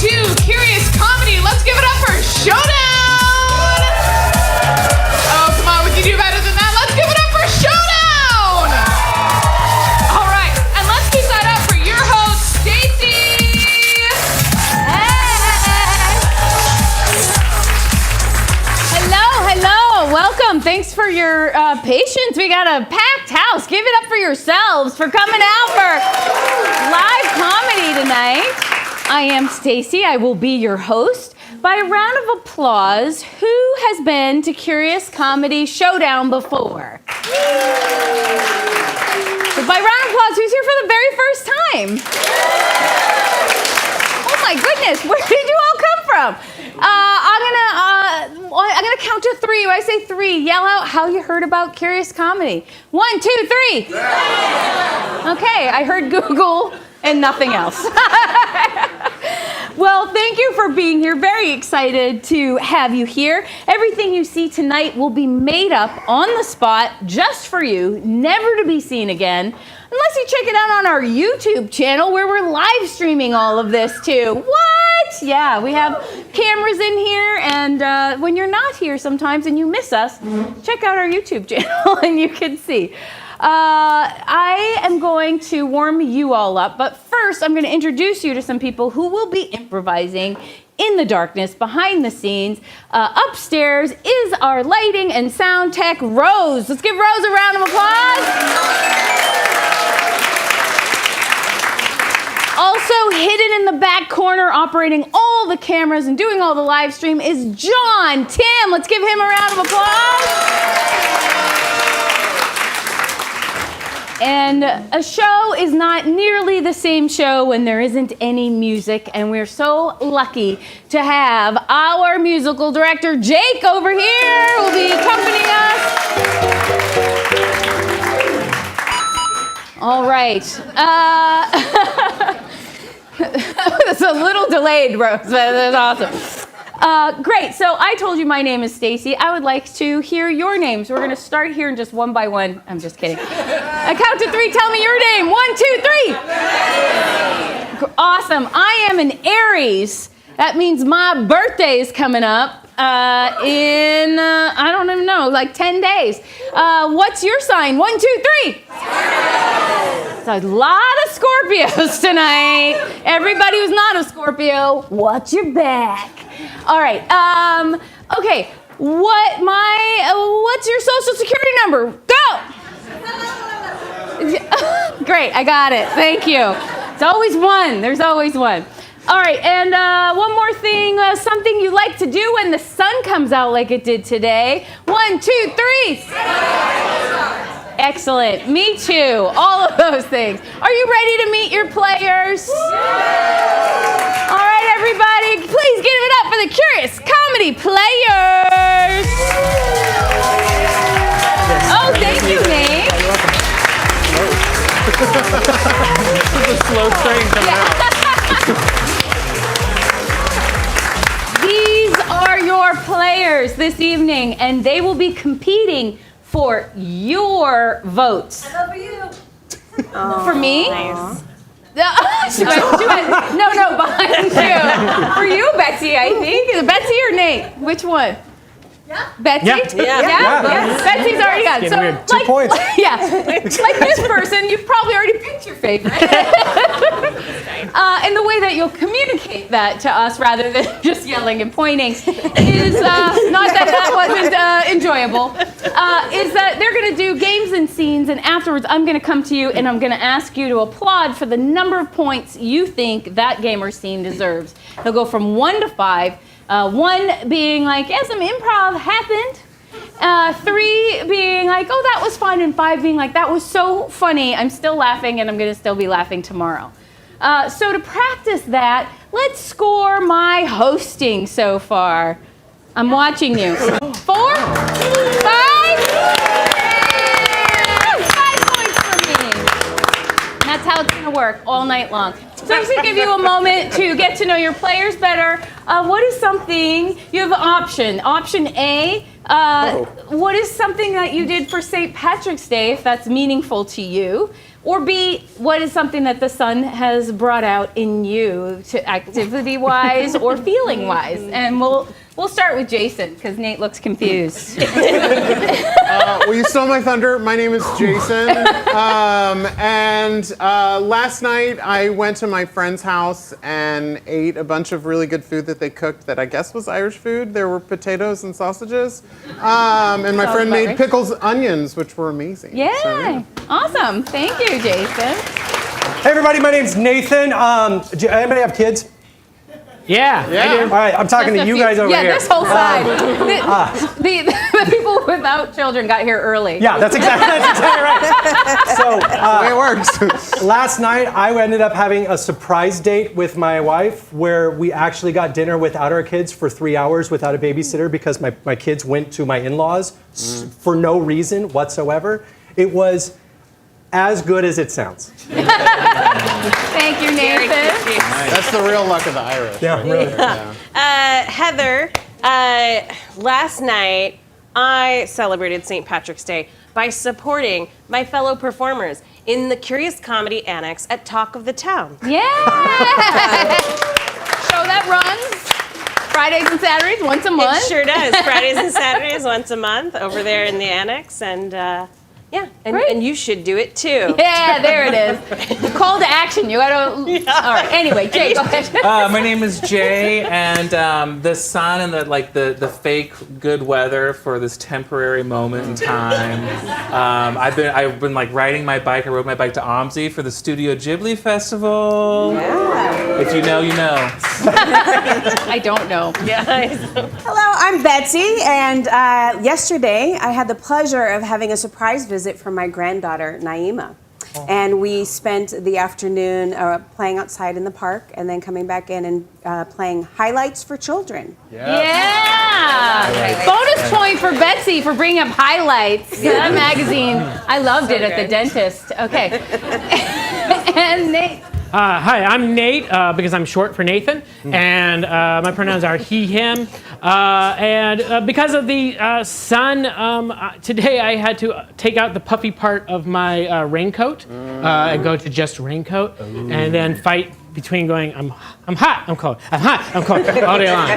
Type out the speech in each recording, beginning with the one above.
to Curious Comedy. Let's give it up for Showdown! Oh, come on, we can do better than that. Let's give it up for Showdown! All right, and let's keep that up for your host, Stacey. Hello. Welcome. Thanks for your patience. We got a packed house. Give it up for yourselves for coming out for live comedy tonight. I am Stacey. I will be your host. By a round of applause, who has been to Curious Comedy Showdown before? So by round of applause, who's here for the very first time? Oh my goodness, where did you all come from? I'm gonna count to three. When I say three, yell out how you heard about Curious Comedy. 1, 2, 3. Okay, I heard Google and nothing else. Well, thank you for being here. Very excited to have you here. Everything you see tonight will be made up on the spot just for you, never to be seen again, unless you check it out on our YouTube channel where we're live streaming all of this too. What? Yeah, we have cameras in here, and when you're not here sometimes and you miss us, check out our YouTube channel and you can see. I am going to warm you all up, but first I'm going to introduce you to some people who will be improvising in the darkness behind the scenes. Upstairs is our lighting and sound tech, Rose. Let's give Rose a round of applause. Also hidden in the back corner, operating all the cameras and doing all the live stream is John Tim. Let's give him a round of applause. And a show is not nearly the same show when there isn't any music, and we're so lucky to have our musical director, Jake, over here, who will be accompanying us. All right. It's a little delayed, Rose, but that's awesome. Great, so I told you my name is Stacey. I would like to hear your names. We're gonna start here and just one by one. I'm just kidding. I count to three, tell me your name. 1, 2, 3. Awesome, I am an Aries. That means my birthday is coming up in, I don't even know, like 10 days. What's your sign? 1, 2, 3. It's a lot of Scorpios tonight. Everybody who's not a Scorpio, watch your back. All right. Okay. What's your social security number? Go. Great. I got it. Thank you. It's always one. There's always one. All right. And one more thing. Something you like to do when the sun comes out, like it did today. 1, 2, 3. Excellent. Me too. All of those things. Are you ready to meet your players? All right, everybody, please give it up for the Curious Comedy players. Oh, thank you, Nate. This is a slow train coming out. These are your players this evening, and they will be competing for your votes. How about for you? For me? Nice. No, behind you. For you, Betsy, I think. Betsy or Nate? Which one? Yeah. Betsy? Yeah. Yes. Betsy's already got it. Getting weird. 2 points. Yeah. Like this person, you've probably already picked your favorite. And the way that you'll communicate that to us rather than just yelling and pointing is, not that wasn't enjoyable, is that they're going to do games and scenes, and afterwards I'm going to come to you and I'm going to ask you to applaud for the number of points you think that game or scene deserves. They'll go from 1 to 5. 1 being like, yeah, some improv happened. 3 being like, oh, that was fun. And 5 being like, that was so funny. I'm still laughing and I'm going to still be laughing tomorrow. So to practice that, let's score my hosting so far. I'm watching you. 4? 5? 5 points for me. And that's how it's going to work all night long. So I'm just going to give you a moment to get to know your players better. What is something, you have an option. Option A, What is something that you did for St. Patrick's Day, if that's meaningful to you? Or B, what is something that the sun has brought out in you, to activity-wise or feeling-wise? And we'll start with Jason, because Nate looks confused. Well, you stole my thunder. My name is Jason. And last night I went to my friend's house and ate a bunch of really good food that they cooked that I guess was Irish food. There were potatoes and sausages. And my friend made pickles onions, which were amazing. Yeah, So, awesome. Thank you, Jason. Hey everybody, my name's Nathan. Do anybody have kids? Yeah. All right, I'm talking to you guys over here. Yeah, this whole side. The people without children got here early. Yeah, that's exactly right. So the way it works. last night I ended up having a surprise date with my wife where we actually got dinner without our kids for 3 hours without a babysitter because my kids went to my in-laws for no reason whatsoever. It was as good as it sounds. Thank you, Nathan. That's the real luck of the Irish. Yeah, really. Heather, last night I celebrated St. Patrick's Day by supporting my fellow performers in the Curious Comedy Annex at Talk of the Town. Yeah! Show that runs Fridays and Saturdays once a month. It sure does. Fridays and Saturdays once a month over there in the Annex. And yeah, and you should do it too. Yeah, there it is. Call to action. You gotta. All right. Anyway, Jay, go ahead. My name is Jay, and the sun and the fake good weather for this temporary moment in time. I've been like riding my bike. I rode my bike to OMSI for the Studio Ghibli Festival. Yeah. If you know, you know. I don't know. Yeah. Hello, I'm Betsy, and yesterday I had the pleasure of having a surprise visit from my granddaughter, Naima. And we spent the afternoon playing outside in the park and then coming back in and playing highlights for children. Yeah. Bonus point for Betsy for bringing up highlights. That magazine. I loved it at the dentist. Okay. And Nate. Hi, I'm Nate because I'm short for Nathan, and my pronouns are he, him. And because of the sun, today I had to take out the puffy part of my raincoat and go to just raincoat, and then fight between going, I'm hot, I'm cold, I'm hot, I'm cold, all day long.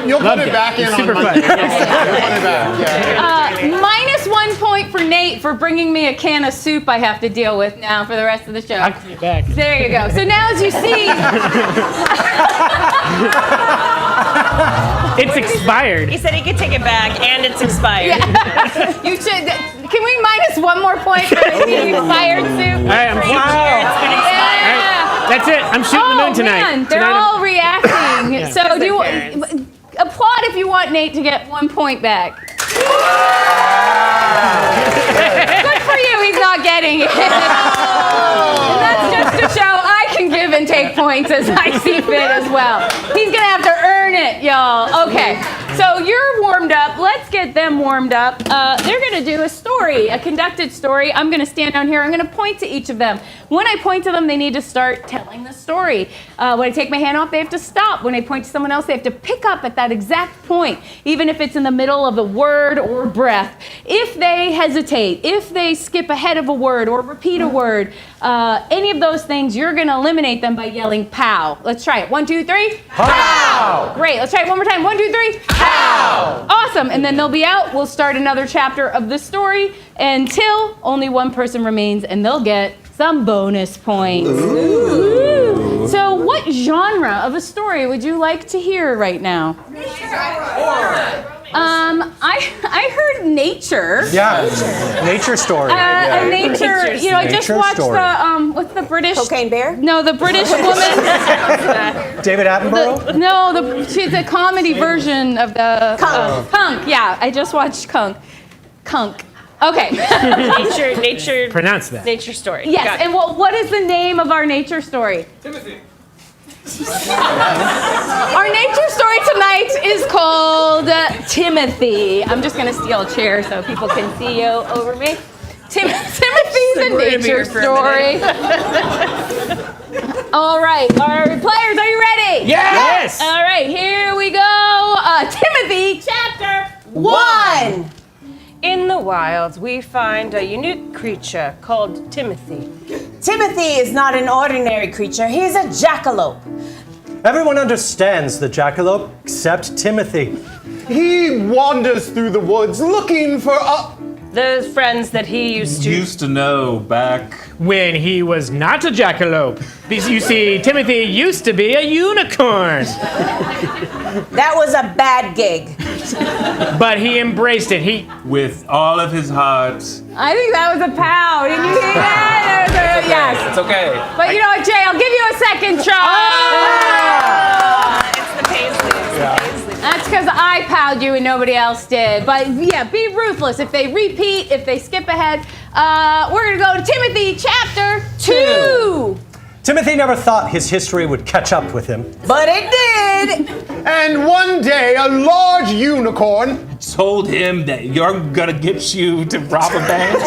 You'll put it back in Super on fun. Monday. You'll put it back. Yeah. Minus 1 point for Nate for bringing me a can of soup I have to deal with now for the rest of the show. I'll get back. There you go. So now as you see, It's expired. He said he could take it back, and it's expired. you should. Can we minus 1 more point for the expired soup? All right, I'm Yeah. That's it. I'm shooting the moon tonight. Man, they're Tonight all reacting. Yeah. So do you applaud if you want Nate to get 1 point back. Good for you. He's not getting it. And that's just to show I can give and take points as I see fit as well. He's gonna have to earn it, y'all. Okay. So you're warmed up. Let's get them warmed up. They're gonna do a story, a conducted story. I'm gonna stand down here. I'm gonna point to each of them. When I point to them, they need to start telling the story. When I take my hand off, they have to stop. When I point to someone else, they have to pick up at that exact point, even if it's in the middle of a word or breath. If they hesitate, if they skip ahead of a word or repeat a word, any of those things, you're gonna eliminate them by yelling pow. Let's try it. 1, 2, 3. Pow! Great. Let's try it one more time. 1, 2, 3. Pow! Awesome. And then they'll be out. We'll start another chapter of the story until only one person remains, and they'll get some bonus points. Ooh. So what genre of a story would you like to hear right now? I heard nature. Yeah, nature story. Nature. You know, I just Nature watched story. the what's the British? Cocaine Bear? No, the British woman. David Attenborough? She's a comedy version of the Kunk. Yeah, I just watched Kunk. Okay. Nature. Pronounce that. Nature story. Yes. Got it. And what is the name of our nature story? Timothy. Our nature story tonight is called Timothy. I'm just gonna steal a chair so people can see you over me. Timothy's a nature story. All right, our players, are you ready? Yes! All right, here we go. Timothy, chapter 1. In the wilds, we find a unique creature called Timothy. Timothy is not an ordinary creature. He's a jackalope. Everyone understands the jackalope except Timothy. He wanders through the woods looking for Those friends that he used to know back. When he was not a jackalope. Because you see, Timothy used to be a unicorn. That was a bad gig. But he embraced it. With all of his heart. I think that was a pow. Did you hear that? That was a, yes. It's okay. But you know what, Jay? I'll give you a second try. It's the Paisleys. Yeah. That's because I powed you and nobody else did. But yeah, be ruthless. If they repeat, if they skip ahead, we're going to go to Timothy chapter 2. Timothy never thought his history would catch up with him. But it did. And one day, a large unicorn Told him that you're gonna get you to rob a bank.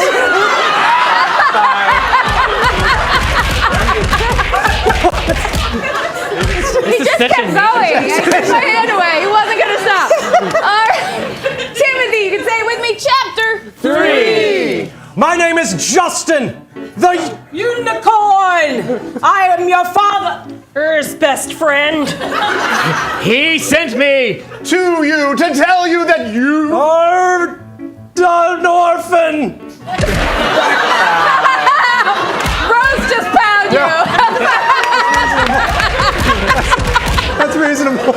He just kept going. I took my hand away. He wasn't going to stop. All right. Timothy, you can say it with me. Chapter 3. My name is Justin, the Unicorn! I am your father's best friend. He sent me. to you to tell you that you are an orphan. Rose just powed you. That's reasonable.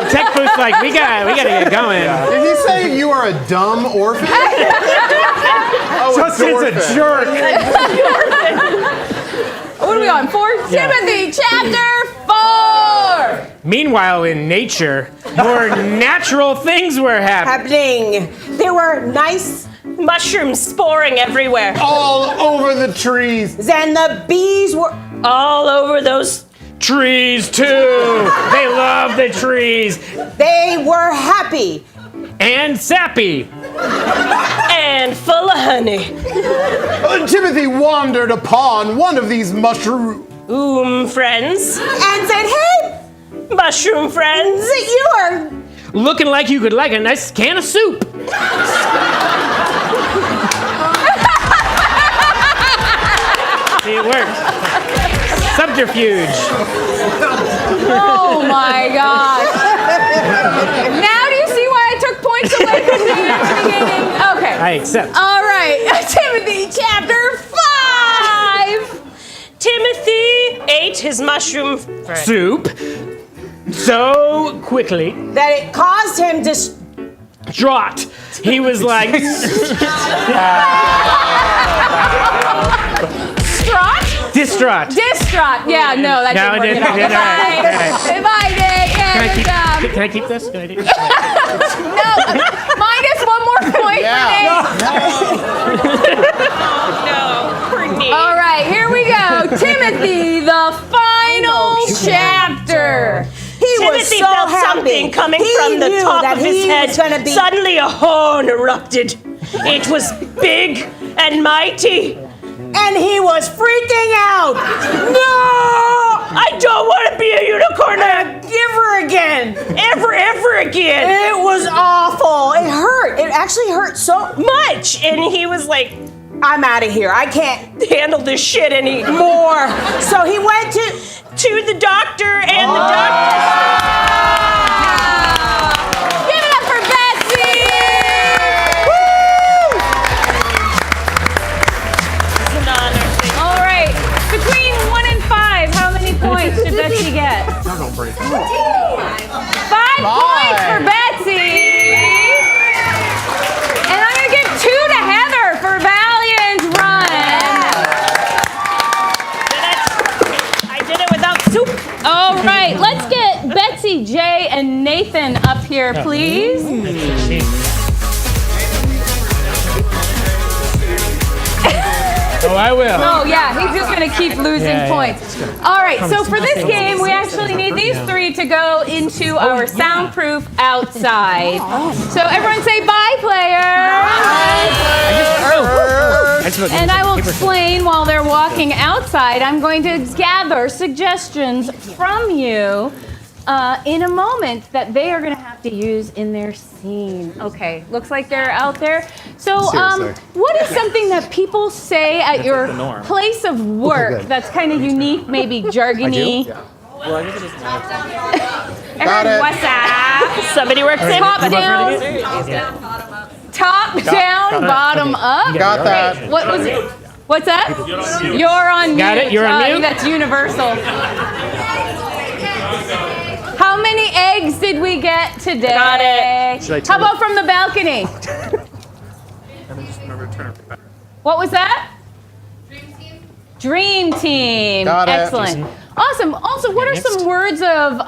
Tech Booth's like, we gotta get going. Did he say you are a dumb orphan? Oh, Justin's a jerk. What are we on? 4? Yeah. Timothy, chapter 4. Meanwhile, in nature, more natural things were happening. There were nice Mushrooms sporing everywhere. All over the trees. and the bees were All over those. Trees, too. They love the trees. they were happy. And sappy. And full of honey. Timothy wandered upon one of these mushrooms. Friends. And said, hey, Mushroom friends. you are Looking like you could like a nice can of soup. See, it works. Subterfuge. Oh my gosh. Now do you see why I took points away from you at the beginning? Okay. I accept. All right. Timothy, chapter 5. Timothy ate his mushroom friend. Soup. So quickly. that it caused him to Draught. He was like, distraught. Distraught. Yeah, no, that No, didn't it work didn't. at all. Goodbye. Goodbye, Day. Can I keep this? Can I do this? No, minus one more point for Nate. No, poor Nate. All right, here we go. Timothy, the final chapter. he was Timothy so felt happy. something coming He from the knew top that of his he head. was gonna be Suddenly a horn erupted. It was big and mighty. and he was freaking out. No! I don't want to be a unicorn Ever again. ever again. It was awful. It hurt. It actually hurt so Much. And he was like, I'm out of here. I can't handle this shit anymore. more. So he went to To the doctor, and the doctor. Give it up for Betsy. It's an honor. All right, between 1 and 5, how many points did Betsy get? 5 points for Betsy. And I'm going to give 2 to Heather for valiant run. I did it without soup. All right, let's get Betsy, Jay, and Nathan up here, please. Oh, I will. Oh, yeah, he's just going to keep losing points. All right, so for this game, we actually need these 3 to go into our soundproof outside. So everyone say bye, players. And I will explain while they're walking outside. I'm going to gather suggestions from you in a moment that they are going to have to use in their scene. Okay, looks like they're out there. So, Seriously. what is something that people say at your the norm. place of work that's kind of unique, maybe jargony? Well, I guess it doesn't matter. Got it. What's up? Somebody works in. Top down, top down, bottom up. Got that. What was it? What's that? You're on mute. Got it? You're on mute? That's universal. How many eggs did we get today? Got it. Should I How turn about from the balcony? What was that? Dream Team. Got it. Excellent. Awesome. Also, what are some words of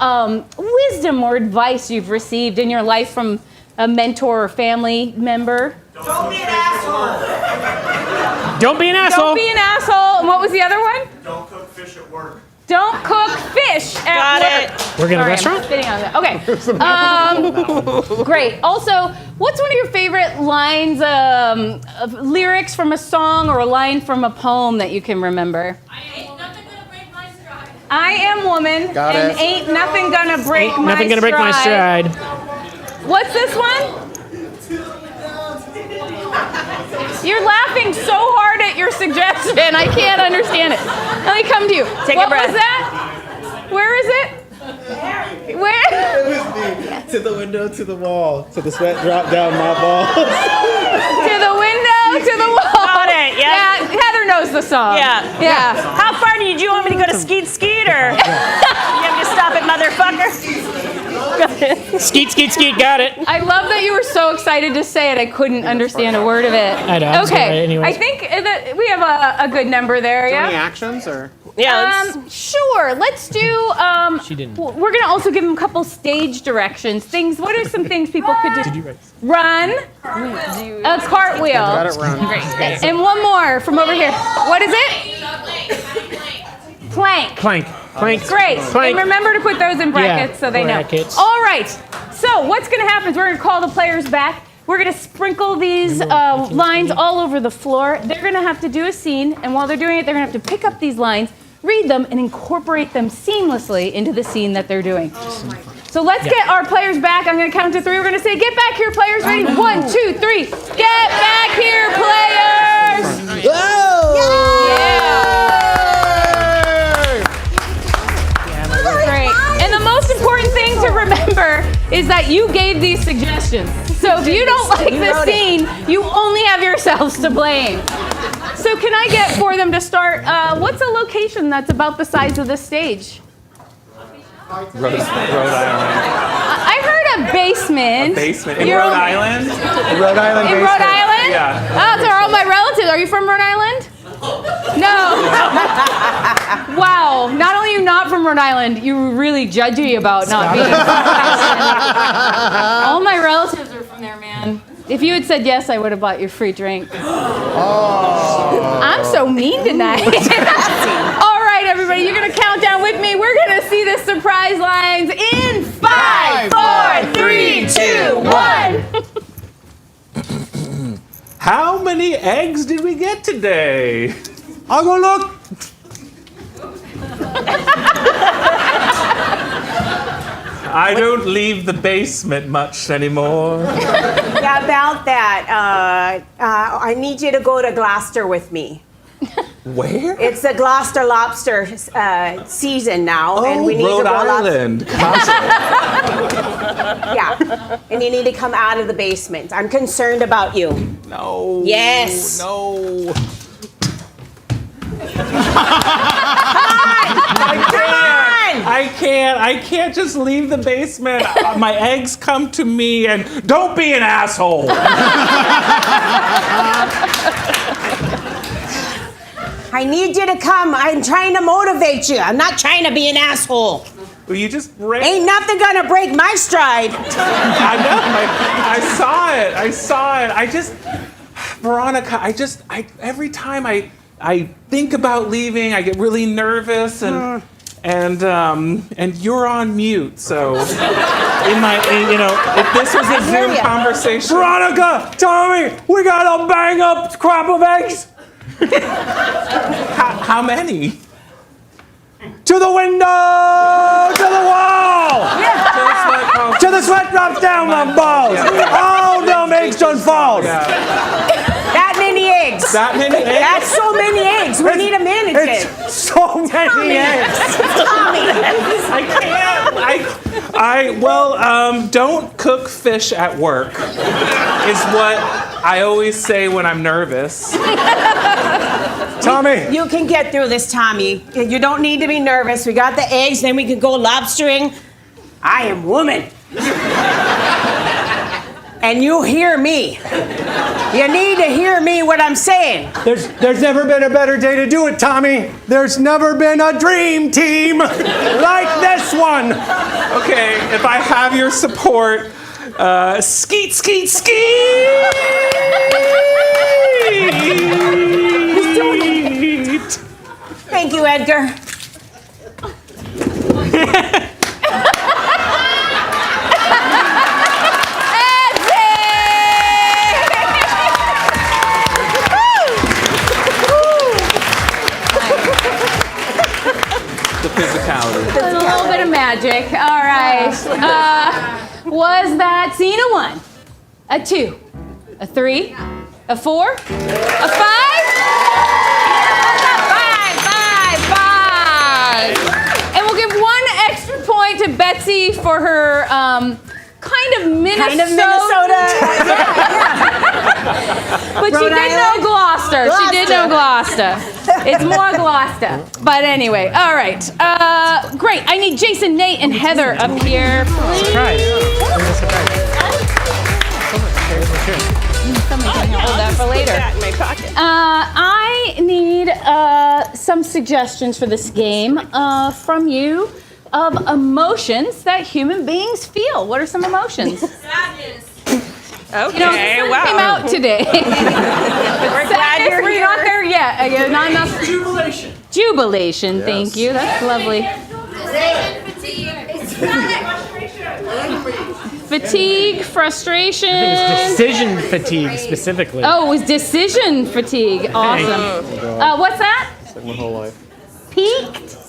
wisdom or advice you've received in your life from a mentor or family member? Don't be an asshole. Don't be an asshole. And what was the other one? Don't cook fish at work. Don't cook fish at Got work. it. Work in a Sorry, restaurant? I'm spitting on that. Okay. Great. Also, what's one of your favorite lines, of lyrics from a song or a line from a poem that you can remember? I am woman, Got and it. ain't nothing gonna break my stride. Nothing gonna break my stride. What's this one? You're laughing so hard at your suggestion, I can't understand it. Let me come to you. Take a what breath. was that? Where is it? Where? To the window, to the wall, to the sweat drop down my balls. To the window, to the wall. Got it, yeah. Yeah, Heather knows the song. Yeah. Yeah. How far do you want me to go to Skeet Skeet or you want me to stop it, motherfucker? Skeet, skeet, skeet. Got it. I love that you were so excited to say it. I couldn't understand a word of it. I know, I was gonna write it Okay. anyways. I think that we have a good number there. Any Yeah. actions or? Yeah. Sure. Let's do. She didn't. We're gonna also give them a couple stage directions. Things. What are some things people could do? Did you write? Run. A cartwheel. Got it, run. And one more from over here. What is it? Plank. Plank. Plank. Great. Plank. And remember to put those in brackets so they brackets. know. All right. So what's going to happen is we're going to call the players back. We're going to sprinkle these lines all over the floor. They're going to have to do a scene, and while they're doing it, they're going to have to pick up these lines, read them, and incorporate them seamlessly into the scene that they're doing. So let's get our players back. I'm going to count to 3. We're going to say, get back here, players. Ready? 1, 2, 3. Get back here, players. Great. And the most important thing to remember is that you gave these suggestions. So if you don't like the scene, you only have yourselves to blame. So can I get for them to start, what's a location that's about the size of this stage? Rhode Island. I heard a basement. Basement in You're- Rhode Island. Rhode Island In Rhode Island? Yeah. Oh, they're all my relatives. Are you from Rhode Island? No. Wow. Not only are you not from Rhode Island, you were really judgy about not being from All my relatives are from there, man. If you had said yes, I would have bought you a free drink. I'm so mean tonight. All right, everybody, you're going to count down with me. We're going to see the surprise lines in 5, 4, 3, 2, 1. How many eggs did we get today? I'll go look. I don't leave the basement much anymore. Yeah, about that. I need you to go to Gloucester with me. Where? It's the Gloucester lobster season now, and we need Rhode to go Island. Yeah, and you need to come out of the basement. I'm concerned about you. No. Yes. No. I can't just leave the basement. My eggs come to me, and don't be an asshole. I need you to come. I'm trying to motivate you. I'm not trying to be an asshole. Will you just break? Ain't nothing gonna break my stride. I know. I saw it. Veronica, every time I think about leaving, I get really nervous and you're on mute. So if this was a Zoom conversation, Veronica, Tommy, we got a bang up crop of eggs. how many? To the window, to the wall. the sweat drops down my balls. Oh, no, eggs don't fall. That many eggs. That many eggs? That's so many eggs. We need a mannequin. It's so many eggs. I can't. Don't cook fish at work is what I always say when I'm nervous. Tommy. You can get through this, Tommy. You don't need to be nervous. We got the eggs, then we can go lobstering. I am woman. And you hear me. You need to hear me what I'm saying. There's never been a better day to do it, Tommy. There's never been a dream team like this one. Okay, if I have your support, skeet, skeet, skeet! Thank you, Edgar. The physicality. A little bit of magic. All right. Was that scene a 1, a 2, a 3, a 4, a 5? Five. And we'll give 1 extra point to Betsy for her kind of Minnesota. But she did know Gloucester. She did know Gloucester. It's more Gloucester. But anyway, all right. Great. I need Jason, Nate, and Heather up here, please. Somebody can hold that for later. In my pocket. I need some suggestions for this game from you of emotions that human beings feel. What are some emotions? Sadness. Okay, Okay, came wow. out today. We're glad you're We're here. not there yet. Not enough. Jubilation. Jubilation. Thank you. That's lovely. Fatigue, frustration. It's decision fatigue specifically. Oh, it was decision fatigue. Awesome. What's that? It's like my whole life. Peaked?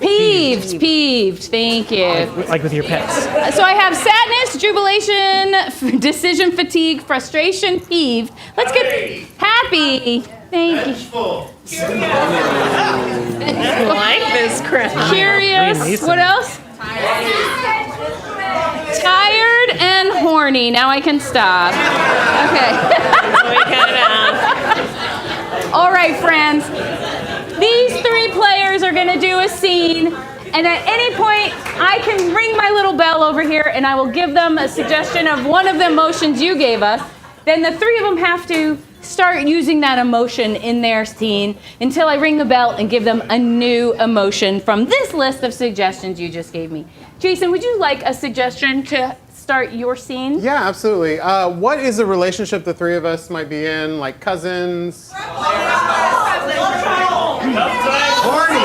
Peeved. Thank you. Like with your pets. So I have sadness, jubilation, decision fatigue, frustration, peeved. Let's get happy. Thank you. I like this, Chris. Curious. What else? Tired and horny. Now I can stop. Okay. All right, friends. These 3 players are going to do a scene, and at any point, I can ring my little bell over here, and I will give them a suggestion of one of the emotions you gave us. Then the 3 of them have to start using that emotion in their scene until I ring the bell and give them a new emotion from this list of suggestions you just gave me. Jason, would you like a suggestion to start your scene? Yeah, absolutely. What is a relationship the 3 of us might be in, like cousins? Horny.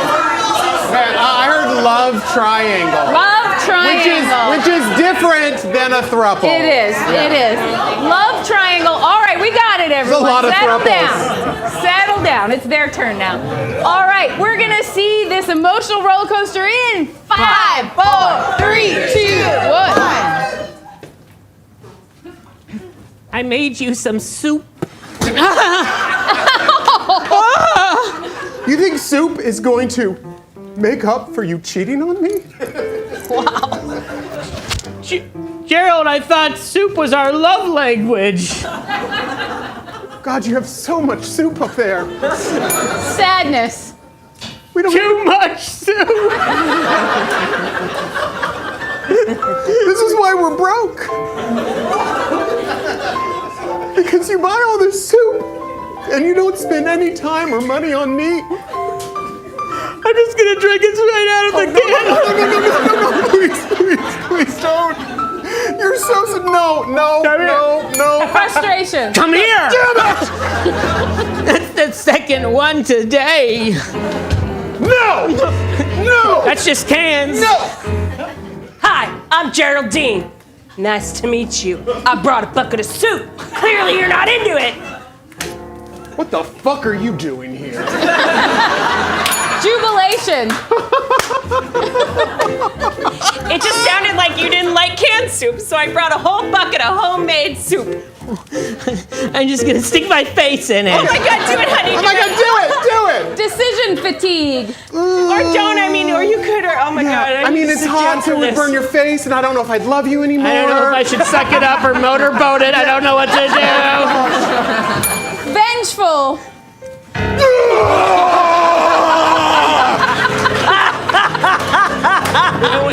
Okay, I heard love triangle. Love triangle. Which is different than a throuple. It is. It is. Love triangle. All right, we got it, everyone. a lot of Settle thruples. down. Settle down. It's their turn now. All right, we're gonna see this emotional roller coaster in 5, 4, 3, 2, 1. I made you some soup. You think soup is going to make up for you cheating on me? Gerald, I thought soup was our love language. God, you have so much soup up there. Sadness. We don't Too much soup. This is why we're broke. Because you buy all this soup and you don't spend any time or money on me. I'm just gonna drink it straight out of the can. No, please don't. You're so, no. Frustration. Come here. That's the second one today. No! That's just cans. Hi, I'm Geraldine. Nice to meet you. I brought a bucket of soup. Clearly you're not into it. What the fuck are you doing here? Jubilation. It just sounded like you didn't like canned soup, so I brought a whole bucket of homemade soup. I'm just gonna stick my face in it. Oh my God, do it, honey. Oh my God, do it! Decision fatigue. Or don't, or you could, or oh my God. I mean, it's hot, so it would burn your face, and I don't know if I'd love you anymore. I don't know if I should suck it up or motorboat it. I don't know what to do. Vengeful.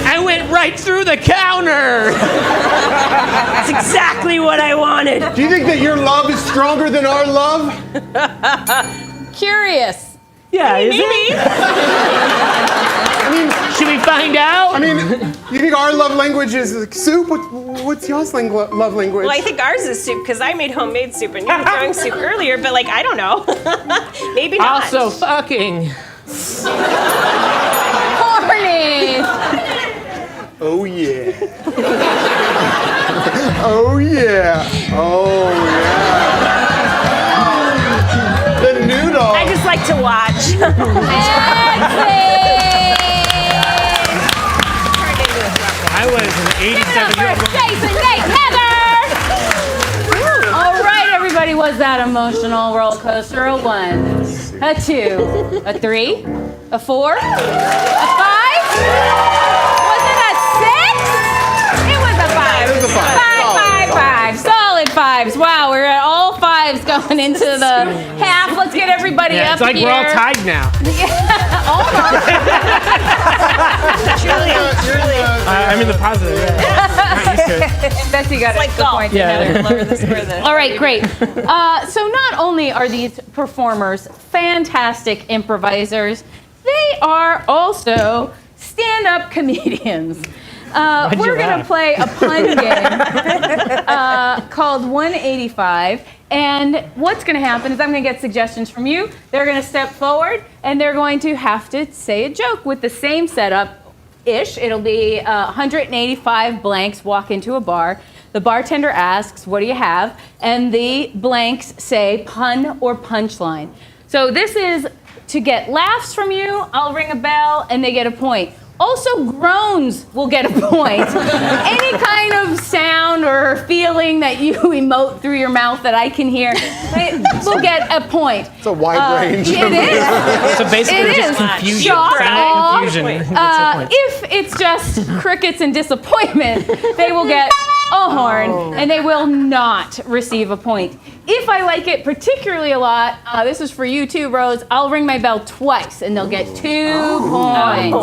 I went right through the counter. That's exactly what I wanted. Do you think that your love is stronger than our love? Curious. Yeah, is it? I mean, Should we find out? I mean, you think our love language is soup? What's y'all's love language? Well, I think ours is soup because I made homemade soup and you were throwing soup earlier, but like, I don't know. Maybe not. Also fucking. Horny. Oh yeah. Oh yeah. Oh yeah. The noodle. I just like to watch. I was an 87-year-old woman. Jason, Nate, Heather. All right, everybody, was that emotional roller coaster? A 1, a 2, a 3, a 4, a 5? Was it a 6? It was a 5. It was a 5. 5. Solid 5s. Wow, we're at all 5s going into the half. Let's get everybody Yeah, up it's like here. we're all tied now. Almost. I'm in the positive. Yeah. Not used to it. Betsy got Like it. golf. Yeah. Lower this for this. All right, great. So not only are these performers fantastic improvisers, they are also stand-up comedians. We're going to play a pun game called 185. And what's going to happen is I'm going to get suggestions from you. They're going to step forward, and they're going to have to say a joke with the same setup-ish. It'll be 185 blanks walk into a bar. The bartender asks, what do you have? And the blanks say pun or punchline. So this is to get laughs from you. I'll ring a bell, and they get a point. Also, groans will get a point. Any kind of sound or feeling that you emote through your mouth that I can hear will get a point. It's a wide range. It is. So basically, It just is. confusion. Shock, awe. Confusion. That's a point. If it's just crickets and disappointment, they will get a horn, and they will not receive a point. If I like it particularly a lot, this is for you too, Rose, I'll ring my bell twice, and they'll get 2 points.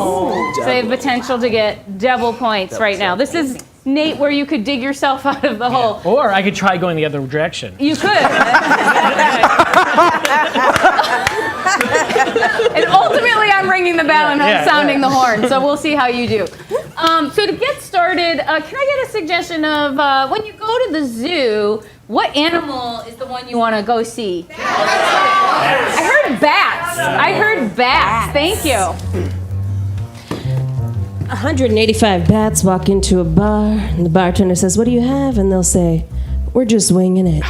So they have potential to get double points right now. This is, Nate, where you could dig yourself out of the hole. Or I could try going the other direction. You could. And ultimately, I'm ringing the bell and I'm sounding the horn. So we'll see how you do. So to get started, can I get a suggestion of when you go to the zoo, what animal is the one you want to go see? I heard bats. I heard bats. Thank you. 185 bats walk into a bar, and the bartender says, what do you have? And they'll say, we're just winging it.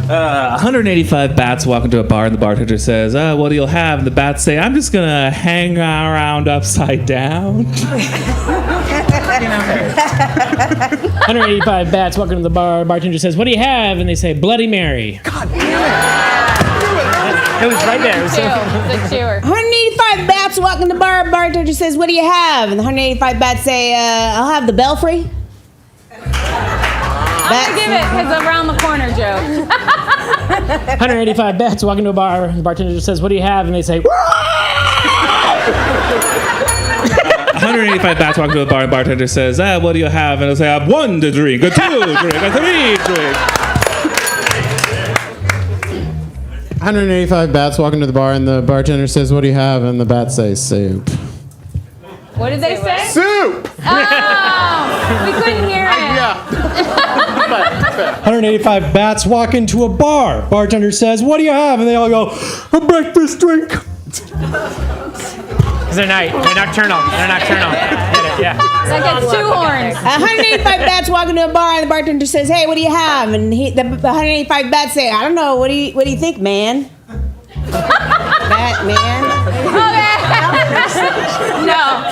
185 bats walk into a bar, and the bartender says, what do you have? And the bats say, I'm just going to hang around upside down. 185 bats walk into the bar. Bartender says, what do you have? And they say, Bloody Mary. God damn It was right there. It was so- The chewer. 185 bats walk in the bar. Bartender says, what do you have? And the 185 bats say, I'll have the belfry. I'm going to give it because around the corner joke. 185 bats walk into a bar. And the bartender just says, what do you have? And they say, 185 bats walk into a bar, and the bartender says, what do you have? And they'll say, I have 1 to drink, a 2 drink, a 3 drink. 185 bats walk into the bar, and the bartender says, what do you have? And the bats say, soup. What did they say? Soup! Oh, we couldn't hear it. Yeah. 185 bats walk into a bar. Bartender says, what do you have? And they all go, a breakfast drink. because they're nocturnal. They're nocturnal. Get it? Yeah. That gets 2 horns. 185 bats walk into a bar, and the bartender says, hey, what do you have? And the 185 bats say, I don't know. What do you think, man? Bat, man. Okay. No.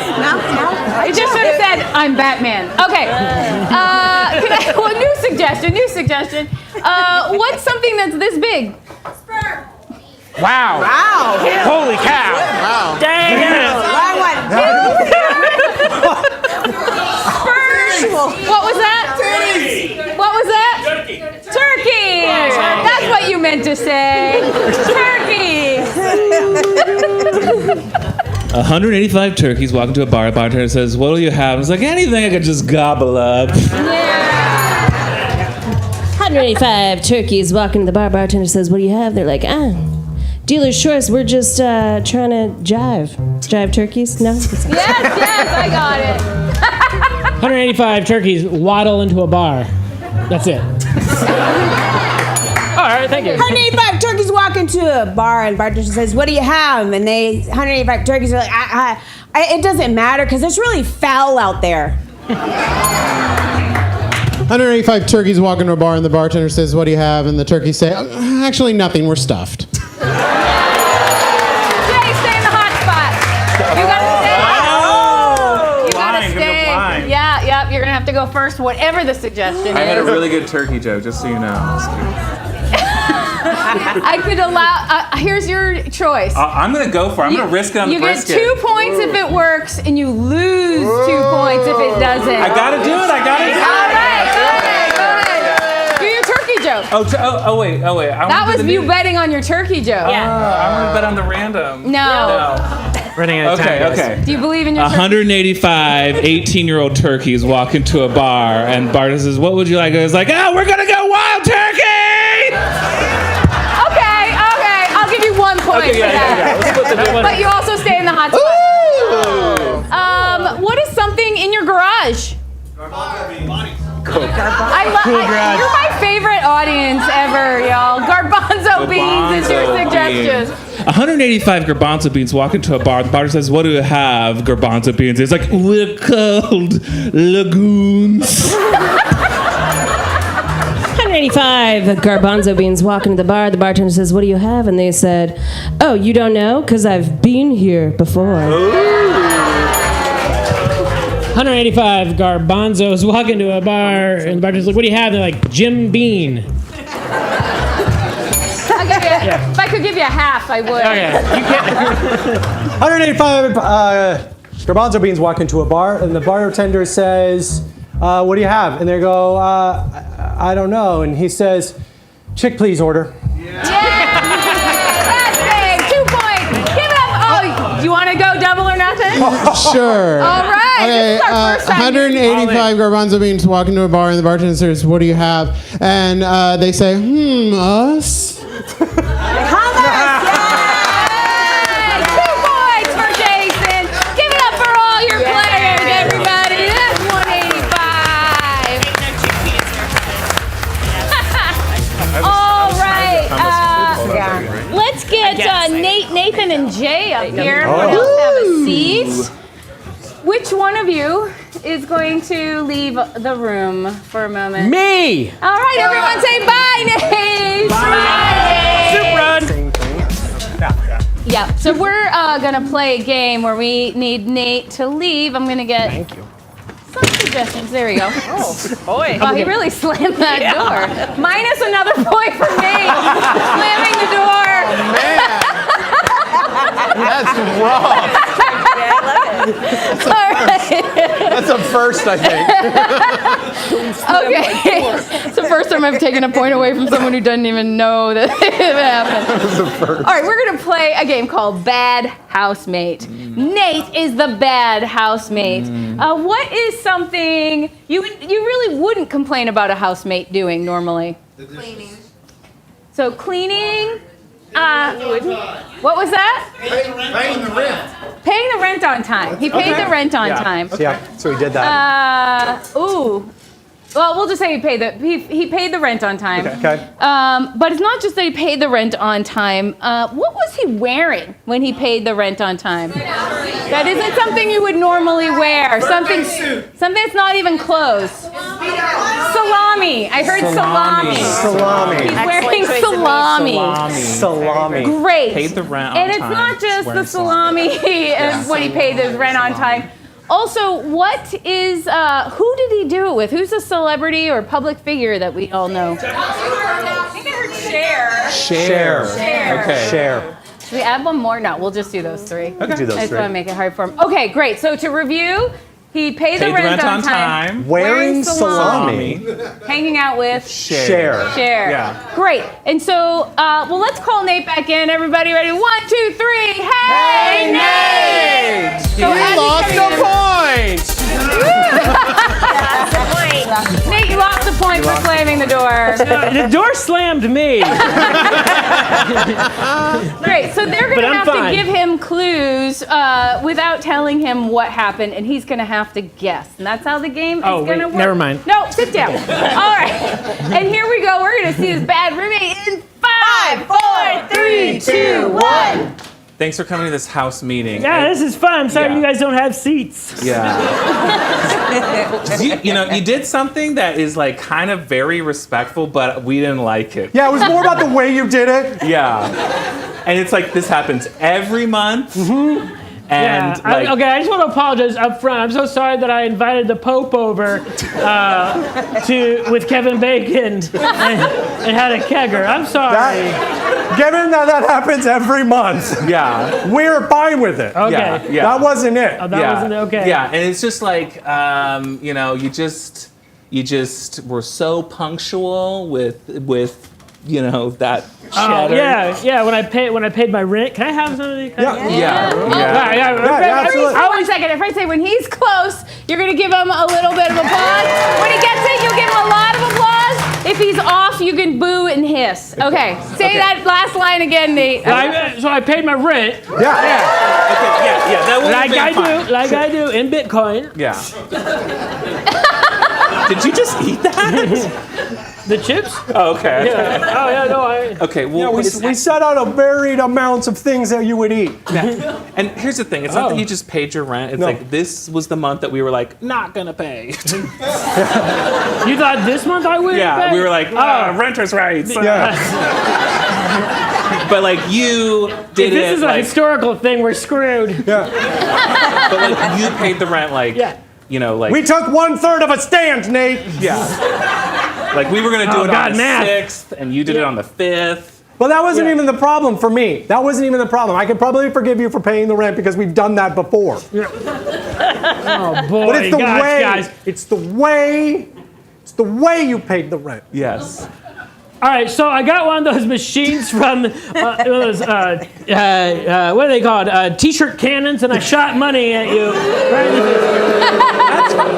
It just should have said, I'm Batman. Okay. New suggestion. What's something that's this big? Wow. Holy cow. Wow. Dang it. What was that? What was that? Turkey. That's what you meant to say. Turkey. 185 turkeys walk into a bar. The bartender says, "What do you have?" It's like, anything I could just gobble up. 185 turkeys walk into the bar. Bartender says, "What do you have?" They're like, dealer's choice. We're just trying to jive turkeys. No. Yes, I got it. 185 turkeys waddle into a bar. That's it. All right, thank you. 185 turkeys walk into a bar and bartender says, "What do you have?" And 185 turkeys are like, it doesn't matter because it's really foul out there. 185 turkeys walk into a bar and the bartender says, "What do you have?" And the turkeys say, "Actually, nothing. We're stuffed." Jay, stay in the hot spot. You gotta stay. You gotta stay. Yeah, you're gonna have to go first, whatever the suggestion I had a is. really good turkey joke, just so you know. I could allow, here's your choice. I'm gonna go for it. I'm gonna risk it on the You get brisket. 2 points if it works, and you lose 2 points if it doesn't. I gotta do it. All right, go ahead. Do your turkey joke. Oh wait. That was you betting on your turkey joke. I want to bet on the random. No. Running out of time. guys. Okay. Do you believe in your turkey? 185 18-year-old turkeys walk into a bar, and bartender says, "What would you like?" It's like, we're gonna go wild turkey! Okay. I'll give you 1 point for that. Let's split the difference. But you also stay in the hot spot. What is something in your garage? You're my favorite audience ever, y'all. Garbanzo beans is your suggestion. 185 garbanzo beans walk into a bar. The bartender says, "What do you have?" Garbanzo beans. It's like, "We're called lagoons." 185 garbanzo beans walk into the bar. The bartender says, "What do you have?" And they said, "Oh, you don't know? Because I've been here before." 185 garbanzos walk into a bar, and the bartender's like, "What do you have?" And they're like, "Jim Bean." If I could give you a half, I would. Okay, you can't. 185 garbanzo beans walk into a bar, and the bartender says, "What do you have?" And they go, "I don't know." And he says, "Chick, please order." That's big. 2 points. Give it up. Oh, do you want to go double or nothing? Sure. All right. Okay, This is our first time. 185 garbanzo beans walk into a bar and the bartender says, "What do you have?" And they say, us. 2 points for Jason. Give it up for all your players, everybody. That's 185. All right. Let's get Nathan and Jay up here. Let's have a seat. Which one of you is going to leave the room for a moment? Me! All right, everyone say bye, Nate. Bye. Soup run! Yeah, so we're gonna play a game where we need Nate to leave. I'm gonna get some suggestions. There we go. Oh, boy. Wow, he really slammed that door. Minus another point for Nate. Slamming the door. That's rough. All right. That's a first, I think. Okay. It's the first time I've taken a point away from someone who doesn't even know that it happened. That was the first. All right, we're going to play a game called Bad Housemate. Nate is the bad housemate. What is something you really wouldn't complain about a housemate doing normally? Cleaning. So cleaning. What was that? Paying the rent. Paying the rent on time. He paid the rent on time. Yeah, so he did that. Well, we'll just say he paid the rent on time. Okay. But it's not just that he paid the rent on time. What was he wearing when he paid the rent on time? That isn't something you would normally wear. Something that's not even clothes. Salon salami. I heard salami. Salami. He's wearing choice of salami. Salami. Great. Paid the rent on And it's time. not just the Wearing salami and when he paid his rent on time. Also, what is, who did he do it with? Who's a celebrity or public figure that we all know? I think I heard Cher. Share. Okay. Share. Should we add one more? No, we'll just do those three. Okay. Do those I just three. want to make it hard for him. Okay, great. So to review, he paid the rent on time. Wearing salami. salami. Hanging out with Share. Cher. Yeah. Great. And so, well, let's call Nate back in. Everybody ready? 1, 2, 3. Hey, Nate! So as You he's lost coming a point. in- Nate, you lost the point for slamming the door. The door slammed me. Great. So they're But going to I'm have fine. to give him clues without telling him what happened, and he's going to have to guess. And that's how the game Oh, is going to wait, work. never mind. No, sit down. All right. And here we go. We're going to see his bad roommate in 5, 4, 3, 2, 1. Thanks for coming to this house meeting. Yeah, this is fun. I'm sorry Yeah. you guys don't have seats. Yeah. you did something that is like kind of very respectful, but we didn't like it. Yeah, it was more about the way you did it. Yeah. And it's like this happens every month. Mm-hmm. And like, Okay, I just want to apologize up front. I'm so sorry that I invited the Pope over with Kevin Bacon and had a kegger. I'm sorry. Given that happens every month, yeah. we're fine with it. Okay. Yeah. Yeah. That wasn't it. That wasn't okay. Yeah, and it's just like, you just were so punctual with that cheddar. Yeah. When I paid my rent, can I have some of these? Yeah. absolutely. One second. If I say when he's close, you're going to give him a little bit of applause. When he gets it, you'll give him a lot of applause. If he's off, you can boo and hiss. Okay. Say that last line again, Nate. So I paid my rent, Yeah. Okay, yeah. That would have been fine. like I do in Bitcoin. Yeah. Did you just eat that? The chips? Oh, okay. Yeah. Oh yeah, no. Okay, well, We set out a varied amounts of things that you would eat. and here's the thing: it's not that you just paid your rent. It's No. like this was the month that we were like not gonna pay. You thought this month I would? Yeah, we were like renters' rights. Yeah. But like you did This is a like, historical thing. We're screwed. Yeah. but like you paid the rent like Yeah. like We took 1/3 of a stand, Nate. yeah. Like we were gonna do Oh, it God, on the math. 6th, and you did it on the 5th. Well, that wasn't Yeah. even the problem for me. That wasn't even the problem. I could probably forgive you for paying the rent because we've done that before. Oh boy, But it's the way. guys. It's the way. It's the way you paid the rent. Yes. All right, so I got one of those machines from what are they called? T-shirt cannons, and I shot money at you. Right?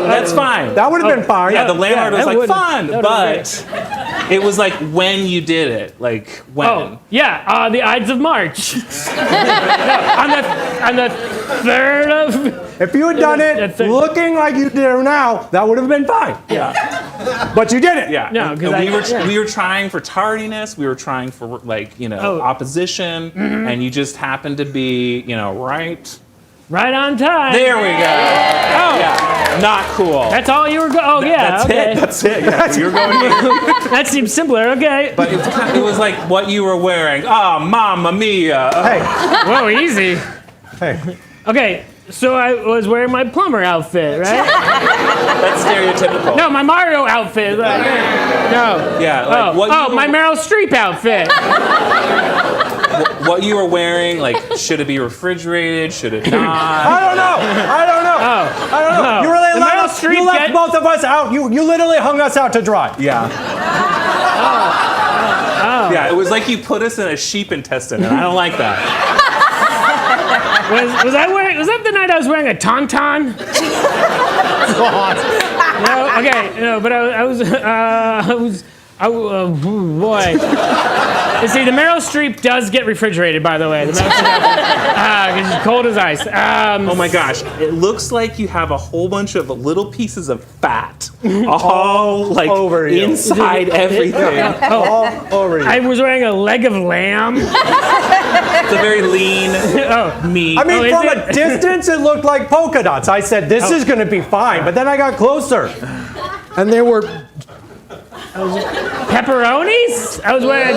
That's fine. That would have been fine. Yeah, the landlord was that like, would've- fun, that would've but it was like when you did it, like when. Oh, yeah, the Ides of March. on the 3rd of... If you had done it That's it. looking like you do now, that would have been fine. Yeah. But you did it. Yeah. No, and 'cause we were trying for tardiness, we were trying for opposition, and you just happened to be, Right on time. there we go. Oh. Yeah. Not cool. That's all you were going... Oh, yeah, That's okay. it. That's it. Yeah. You're going That seems simpler, okay. But it was like what you were wearing. Oh, mamma mia. Hey, Whoa, easy. hey. Okay, so I was wearing my plumber outfit, right? That's stereotypical. No, my Mario outfit. No. Yeah. Like My Meryl Streep outfit. what you were wearing, like, should it be refrigerated? Should it not? I don't know. I don't know. Oh. You really The let Meryl us, you Streep left get- both of us out. You literally hung us out to dry. Yeah. Yeah, it was like you put us in a sheep intestine, and I don't like that. Was that the night I was wearing a tauntaun? No, okay, no, but boy. You see, the Meryl Streep does get refrigerated, by the way. The Meryl Streep, because it's cold as ice. Oh my gosh, it looks like you have a whole bunch of little pieces of fat all like Over you. inside everything. All over you. I was wearing a leg of lamb. It's a very lean meat. I mean, is from it? a distance, it looked like polka dots. I said, this is going to be fine. But then I got closer. And they were Pepperonis? I was wearing.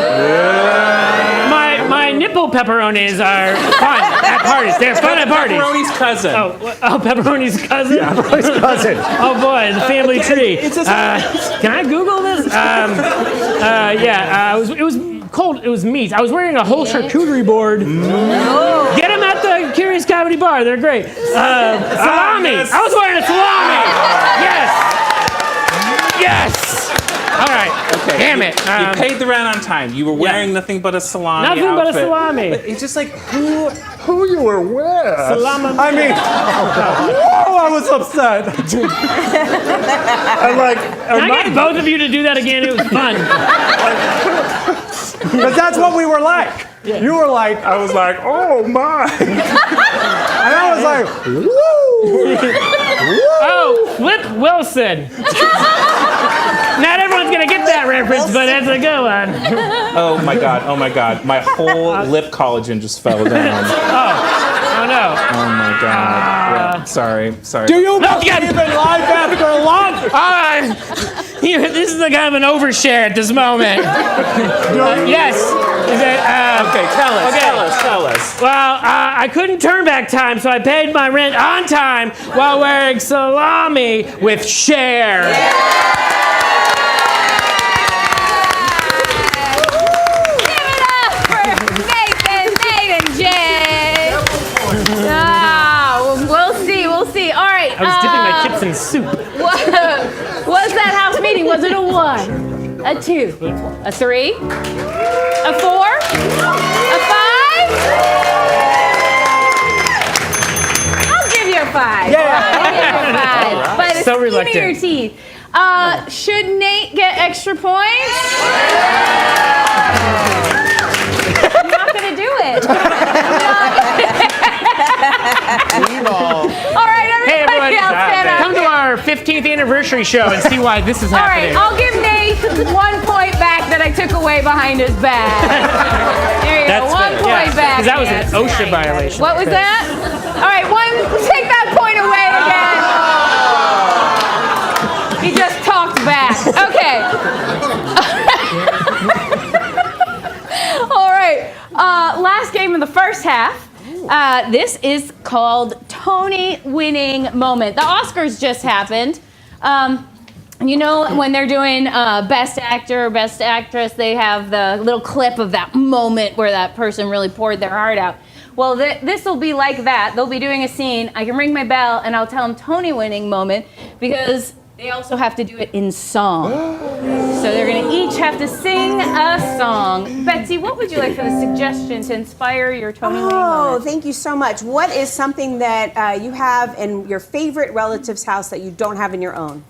My nipple pepperonis are fun at parties. They're fun at parties. Pepperoni's cousin. Oh, pepperoni's cousin. Yeah, his cousin. Oh boy, the family tree. Can I Google this? It was cold. It was meat. I was wearing a whole charcuterie board. Get them at the Curious Comedy Bar. They're great. Salami. Yes. I was wearing a salami. Yes. All right. Okay. Damn it. You paid the rent on time. You were wearing nothing but a salami Nothing but a outfit. salami. It's just like, who you were with? Salami. I mean, I was upset. I'm like, Can I get both of you to do that again? It was fun. because that's what we were like. You were like, I was like, oh my. and I was like, woo. Oh, Flip Wilson. Not everyone's gonna get that reference, but that's a good one. Oh my god. My whole lip collagen just fell down. Oh no. Oh my god. Yeah, sorry. Do you No, believe in life after love? This is a kind of an overshare at this moment. Yes. Is it, Okay, tell us. Well, I couldn't turn back time, so I paid my rent on time while wearing salami with Cher. Give it up for Nate and Jay. We'll see. All right. I was dipping my chips in soup. Was that house meeting? Was it a 1, a 2, a 3, a 4, a 5? I'll give you a 5. Yeah. I'll give you a 5. By the So skin of reluctant. your teeth. Should Nate get extra points? I'm not gonna do it. All right, Hey everybody everyone, else, stand up. come to our 15th anniversary show and see why this is All right, happening. I'll give Nate 1 point back that I took away behind his back. There you go, That's 1 fair, point yeah, back. 'cause that was an Yes. OSHA violation. What was that? All right, take that point away again. He just talked back. Okay. All right, last game of the first half. This is called Tony Winning Moment. The Oscars just happened. You know, when they're doing Best Actor or Best Actress, they have the little clip of that moment where that person really poured their heart out. Well, this will be like that. They'll be doing a scene. I can ring my bell and I'll tell them Tony Winning Moment because they also have to do it in song. So they're going to each have to sing a song. Betsy, what would you like for the suggestion to inspire your Tony Winning moment? Thank you so much. What is something that you have in your favorite relative's house that you don't have in your own?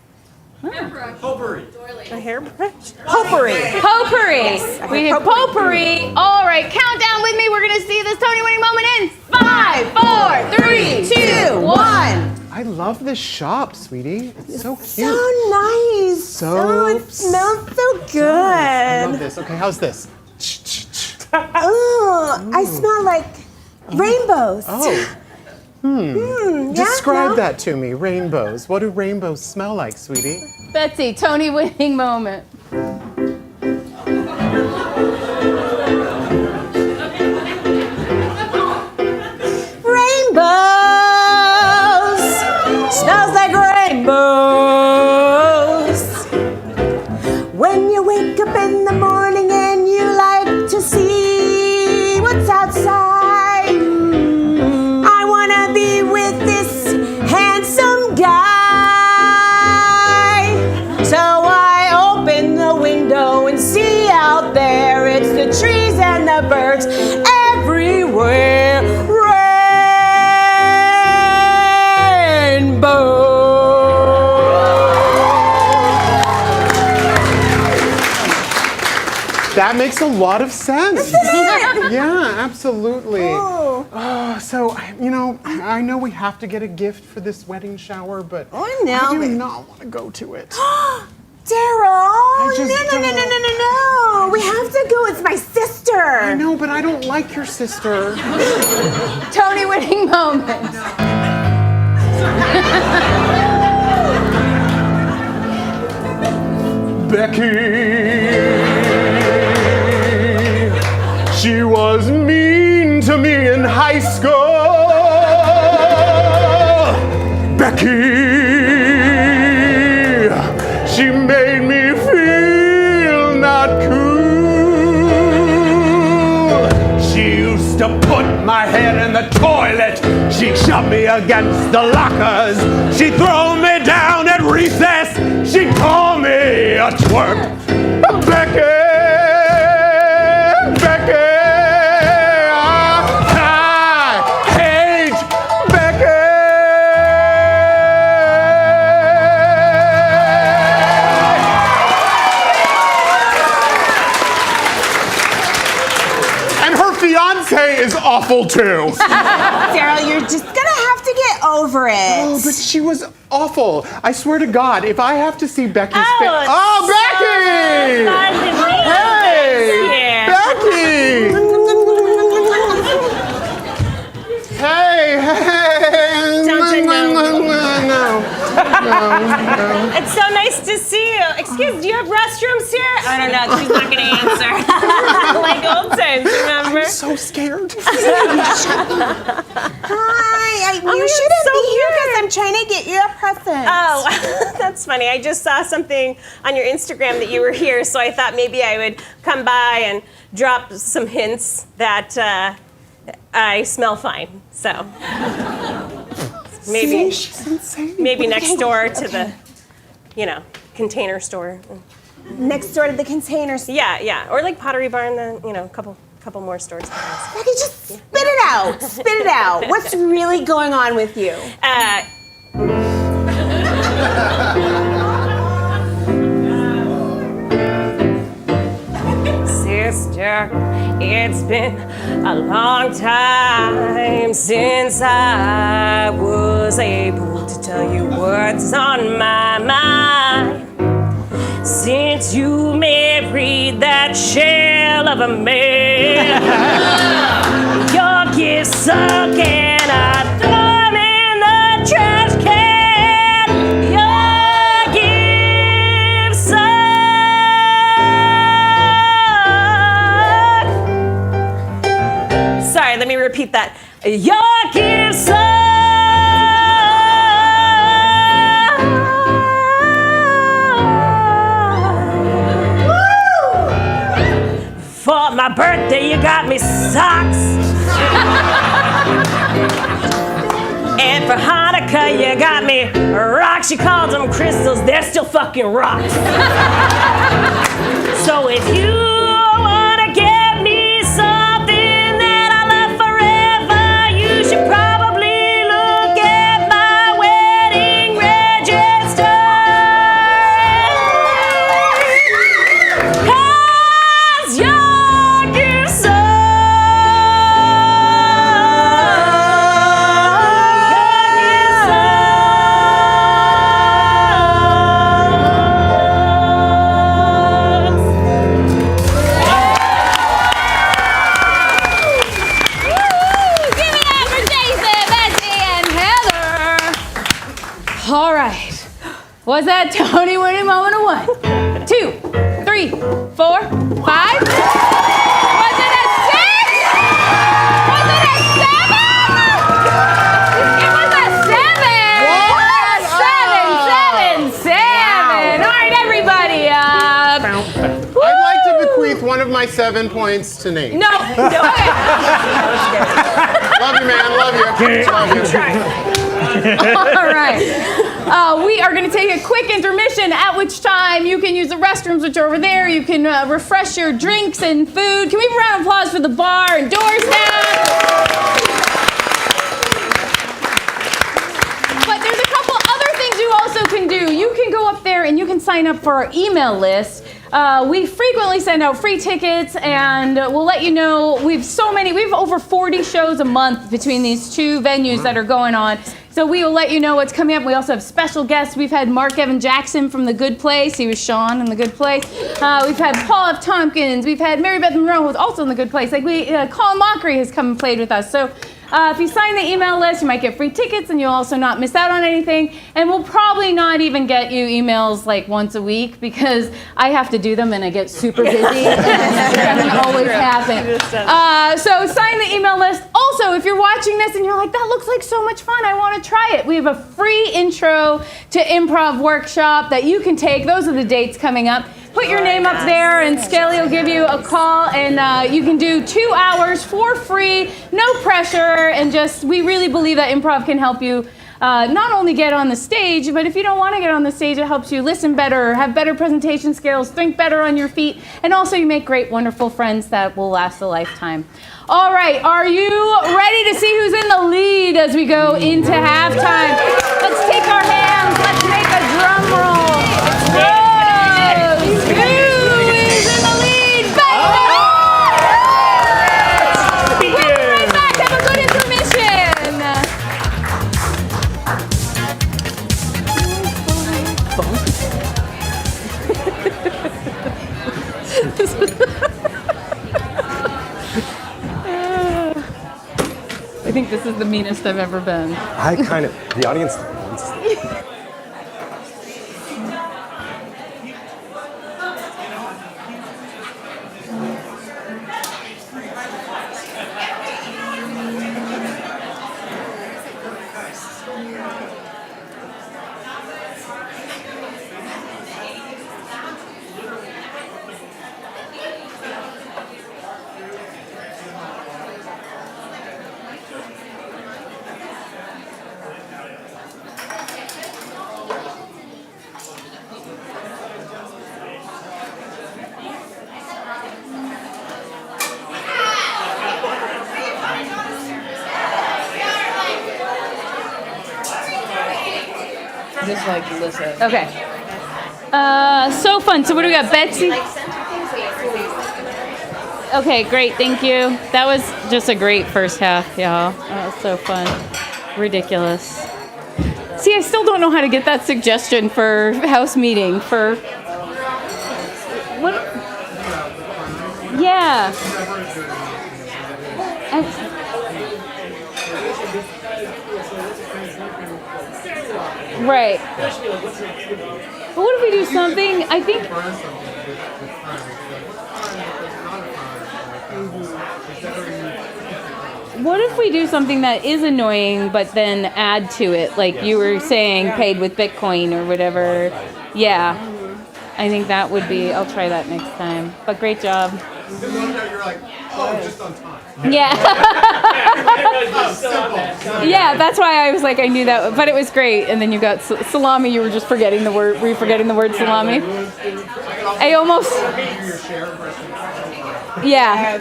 A hairbrush? Potpourri. Potpourri. We have potpourri. All right, count down with me. We're going to see this Tony Winning moment in 5, 4, 3, 2, 1. I love this shop, sweetie. It's so cute. So nice. So it smells so good. I love this. Okay, how's this? Oh, I smell like rainbows. Oh. Describe that to me, rainbows. What do rainbows smell like, sweetie? Betsy, Tony Winning moment. Rainbows. Smells like rainbows. When you wake up in the morning and you like to see what's outside. I wanna be with this handsome guy. So I open the window and see out there. It's the trees and the birds everywhere. That makes a lot of sense. Yeah, absolutely. Oh. So, you know, I know we have to get a gift for this wedding shower, but Oh, I no. do not want to go to it. Daryl! just No. We have to go. It's my sister. I know, but I don't like your sister. Tony Winning moment. Becky. She was mean to me in high school. Becky. She made me feel not cool. She used to put my head in the toilet. She'd shove me against the lockers. She'd throw me down at recess. She'd call me a twerp. Becky, Becky, I hate Becky. And her fiance is awful too. Daryl, you're just gonna have to get over it. Oh, but she was awful. I swear to God, if I have to see Becky's face. it's Oh, Becky! fun to meet you. Hey! Becky! Hey, hey! Don't you know? No. It's so nice to see you. Excuse, do you have restrooms here? I don't know. She's not going to answer. Like old times, remember? So scared. Hi, you shouldn't so be here weird. because I'm trying to get you a present. Oh, that's funny. I just saw something on your Instagram that you were here, so I thought maybe I would come by and drop some hints that I smell fine. So maybe next door to the, container store. Next door to the container store. Yeah, or like Pottery Barn. A couple more stores. Becky, just spit it out. Spit it out. What's really going on with you? Sister, it's been a long time since I was able to tell you what's on my mind. Since you married that shell of a man, your gifts suck and I throw them in the trash can. Your gifts suck. Sorry, let me repeat that. Your gifts suck. For my birthday, you got me socks. And for Hanukkah, you got me rocks. You called them crystals, they're still fucking rocks. So if you wanna get me something that I love forever, you should probably look at my wedding register. Cause your gifts Give it up for Jason, Betsy, and Heather. All right. Was that Tony winning moment of 1, 2, 3, 4, 5? Was it a 6? Was it a 7? It was a 7. What? 7. All right, everybody. I'd like to bequeath one of my 7 points to Nate. No. Okay. Love you, man. Love you. Love you. All right. We are going to take a quick intermission, at which time you can use the restrooms, which are over there. You can refresh your drinks and food. Can we have a round of applause for the bar and door staff? But there's a couple other things you also can do. You can go up there and you can sign up for our email list. We frequently send out free tickets, and we'll let you know. We have over 40 shows a month between these two venues that are going on. So we will let you know what's coming up. We also have special guests. We've had Mark Evan Jackson from The Good Place. He was Sean in The Good Place. We've had Paul F. Tompkins. We've had Mary Beth Monroe, who's also in The Good Place. Colin Mockery has come and played with us. So If you sign the email list, you might get free tickets, and you'll also not miss out on anything. And we'll probably not even get you emails like once a week because I have to do them and I get super busy. It doesn't always happen. So sign the email list. Also, if you're watching this and you're like, that looks like so much fun, I want to try it. We have a free intro to improv workshop that you can take. Those are the dates coming up. Put your name up there and Skelly will give you a call, and you can do 2 hours for free, no pressure, and we really believe that improv can help you not only get on the stage, but if you don't want to get on the stage, it helps you listen better, have better presentation skills, think better on your feet, and also you make great, wonderful friends that will last a lifetime. All right, are you ready to see who's in the lead as we go into halftime? Let's take our hands, let's make a drum roll. Who is in the lead? We'll be right back, have a good intermission. I think this is the meanest I've ever been. The audience wants Just like listen. Okay. So fun. So what do we got, Betsy? Okay, great. Thank you. That was just a great first half, y'all. That was so fun. Ridiculous. See, I still don't know how to get that suggestion for house meeting for. What? Yeah. Right. But what if we do something? I think. What if we do something that is annoying, but then add to it, like you were saying, paid with Bitcoin or whatever? Yeah. I think that would be. I'll try that next time. But great job. You're like, oh, just on time. Yeah. Yeah, that's why I was like, I knew that, but it was great. And then you got salami. You were just forgetting the word. Were you forgetting the word salami? I almost. Yeah.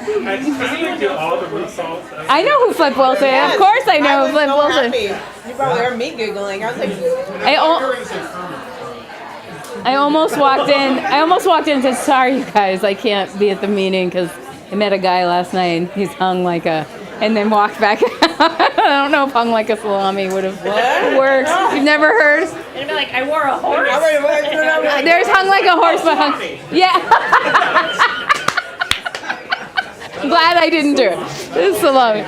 I know who Flip Wilson is. Of course I know who Flip Wilson is. You probably heard me giggling. I was like, I almost walked in. And said, "Sorry, you guys, I can't be at the meeting because I met a guy last night and he's hung like a," and then walked back out. I don't know if hung like a salami would have worked. You've never heard? And be like, I wore a horse. There's hung like a horse, but hung. Yeah. Glad I didn't do it. This is salami.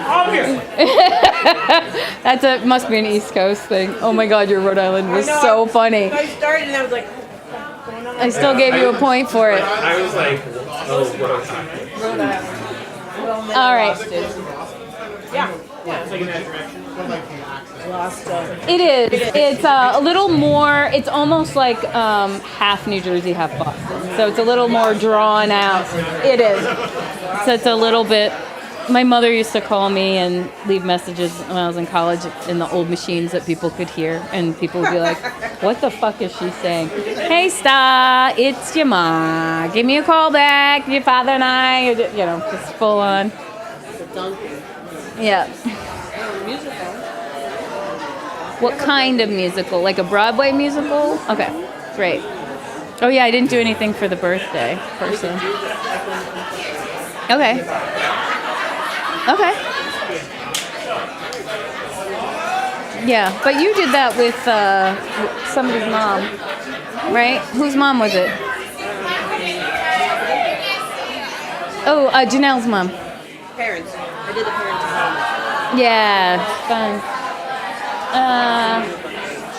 Must be an East Coast thing. Oh my God, your Rhode Island was so funny. I started and I was like, I still gave you a point for it. I was like, oh, what are we talking? All right. yeah. It is. It's a little more. It's almost like half New Jersey, half Boston. So it's a little more drawn out. It is. So it's a little bit. My mother used to call me and leave messages when I was in college in the old machines that people could hear, and people would be like, "What the fuck is she saying?" "Hey, Sta, it's your ma. Give me a call back. Your father and I, just full on." Yeah. What kind of musical? Like a Broadway musical? Okay, great. Oh yeah, I didn't do anything for the birthday person. Okay. Okay. Yeah, but you did that with somebody's mom, right? Whose mom was it? Oh, Janelle's mom. Parents. I did the parent moment. Yeah, fun.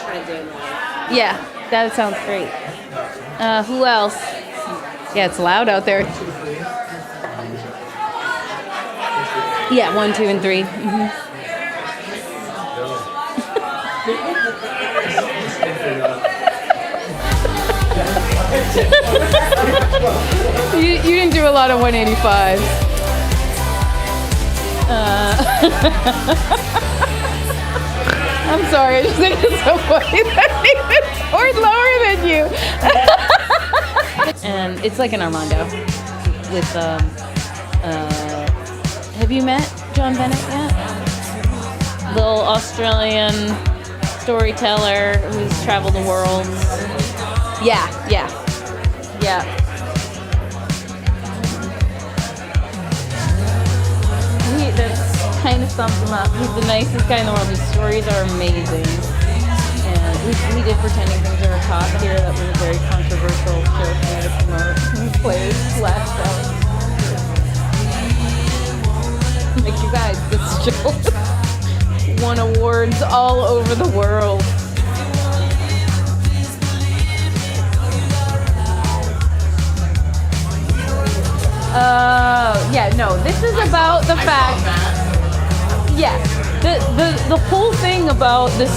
Trying to do it. Yeah, that sounds great. Who else? Yeah, it's loud out there. Yeah, 1, 2, and 3. You didn't do a lot of 185s. I'm sorry, I just think it's so funny that he scored lower than you. And it's like an Armando with, have you met John Bennett yet? Little Australian storyteller who's traveled the world. Yeah. That's kind of sums him up. He's the nicest guy in the world. His stories are amazing. And we did Pretending Things Are a Cop here. That was a very controversial show for me to promote. He played last out. Like, you guys, this show won awards all over the world. This is about the fact. Yeah, the whole thing about this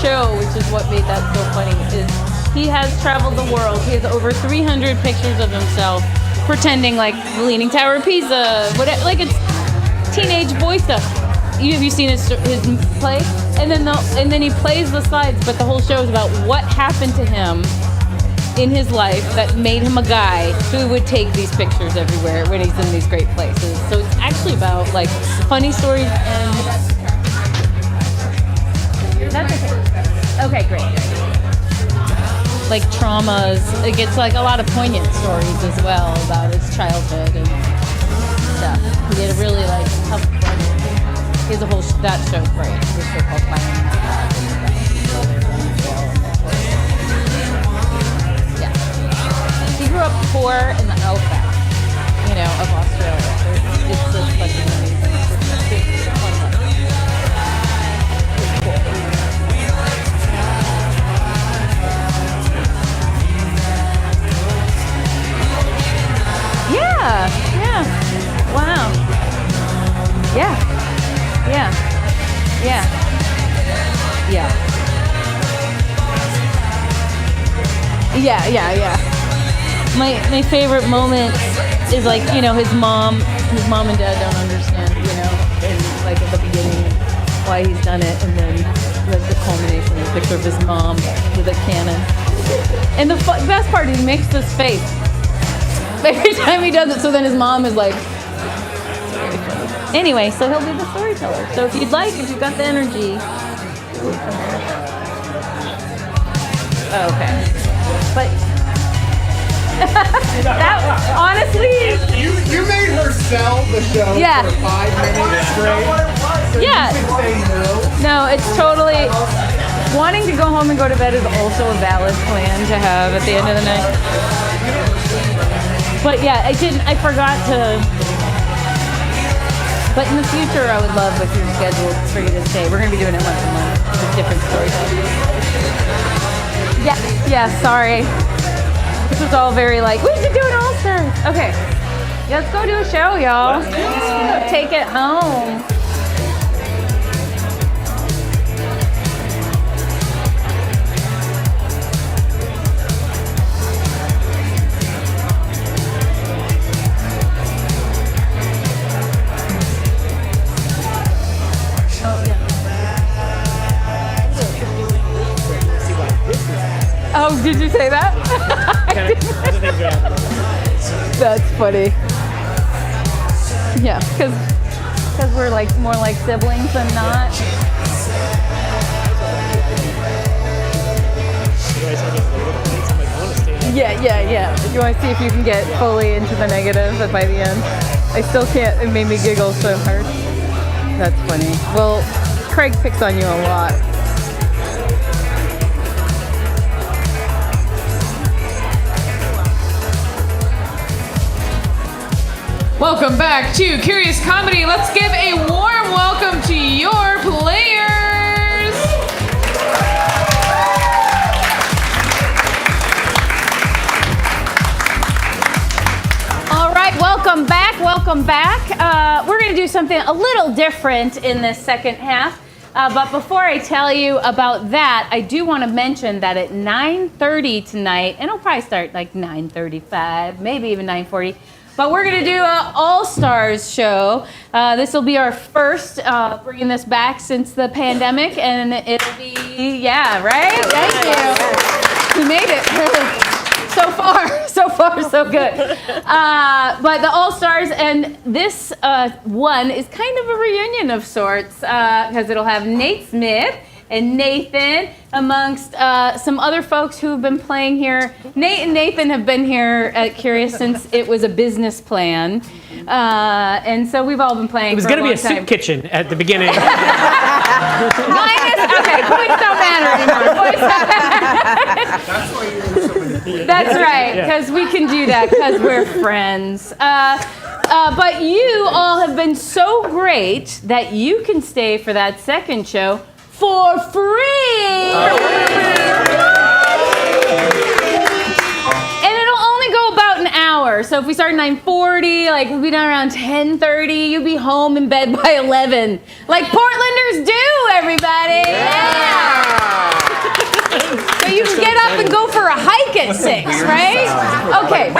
show, which is what made that so funny, is he has traveled the world. He has over 300 pictures of himself pretending like the Leaning Tower of Pisa, whatever, like it's teenage boy stuff. Have you seen his play? And then he plays the slides, but the whole show is about what happened to him in his life that made him a guy who would take these pictures everywhere when he's in these great places. So it's actually about like funny stories and that's okay. Okay, great. Like traumas. It gets like a lot of poignant stories as well about his childhood and stuff. He had a really like tough brother. He has a whole that show's great. This show called Fire. He grew up poor in the outback, of Australia. So it's just like an amazing, it's a fun life. It's cool. Yeah. Wow. Yeah. My favorite moment is like, his mom and dad don't understand, and like at the beginning why he's done it, and then like the culmination, the picture of his mom with a cannon. And the best part is he makes this face every time he does it, so then his mom is like, anyway, so he'll be the storyteller. So if you've got the energy. Okay. But that honestly, You made her sell the show Yeah. for 5 minutes straight. So Yeah. You can say no. no, it's totally wanting to go home and go to bed is also a valid plan to have at the end of the night. But yeah, I forgot to. But in the future, I would love if you're scheduled for you to stay. We're going to be doing it once a month with different stories. Yeah, sorry. This was all very like, we should do an All-Stars. Okay, let's go do a show, y'all. Take it home. Oh, did you say that? That's funny. Yeah, because we're like more like siblings than not. Yeah. You want to see if you can get fully into the negative by the end? I still can't. It made me giggle so hard. That's funny. Well, Craig picks on you a lot. Welcome back to Curious Comedy. Let's give a warm welcome to your players. All right, welcome back, welcome back. We're going to do something a little different in this second half. But before I tell you about that, I do want to mention that at 9:30 tonight, and it'll probably start like 9:35, maybe even 9:40, but we're going to do an All-Stars show. This will be our first bringing this back since the pandemic, and it'll be, yeah, right? Thank you. We made it. So far, so good. But the All-Stars, and this one is kind of a reunion of sorts, because it'll have Nate Smith and Nathan amongst some other folks who have been playing here. Nate and Nathan have been here at Curious since it was a business plan. And so we've all been playing. It was going to be a soup kitchen at the beginning. Okay, points don't matter anymore. Points don't matter. That's right, because we can do that because we're friends. But you all have been so great that you can stay for that second show for free. And it'll only go about an hour. So if we start at 9:40, like we'll be done around 10:30, you'll be home in bed by 11. Like Portlanders do, everybody. Yeah. So you can get up and go for a hike at 6, right? Okay.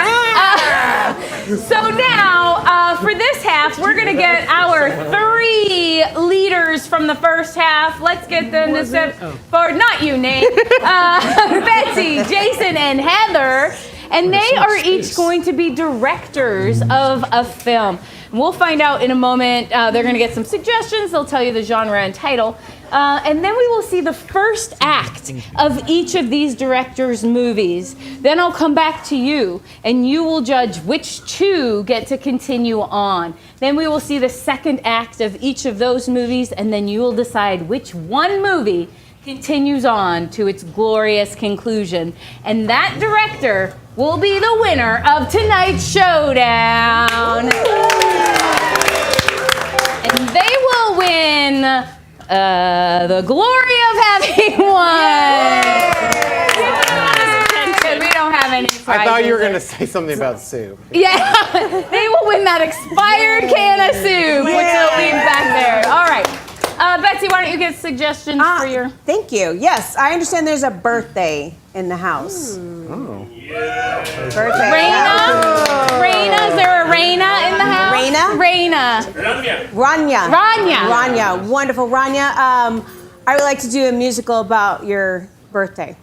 So now, for this half, we're going to get our 3 leaders from the first half. Let's get them to step forward. Not you, Nate. Betsy, Jason, and Heather. And they are each going to be directors of a film. And we'll find out in a moment. They're going to get some suggestions. They'll tell you the genre and title. And then we will see the first act of each of these directors' movies. Then I'll come back to you, and you will judge which 2 get to continue on. Then we will see the second act of each of those movies, and then you will decide which one movie continues on to its glorious conclusion. And that director will be the winner of tonight's showdown. And they will win the glory of having won. Because we don't have any prizes. I thought you were going to say something about soup. Yeah, they will win that expired can of soup, which they'll leave back there. All right. Betsy, why don't you get suggestions for your... Thank you. Yes, I understand there's a birthday in the house. Oh. Birthday. Raina, is there a Raina in the house? Raina. Rania. Wonderful, Rania. I would like to do a musical about your birthday.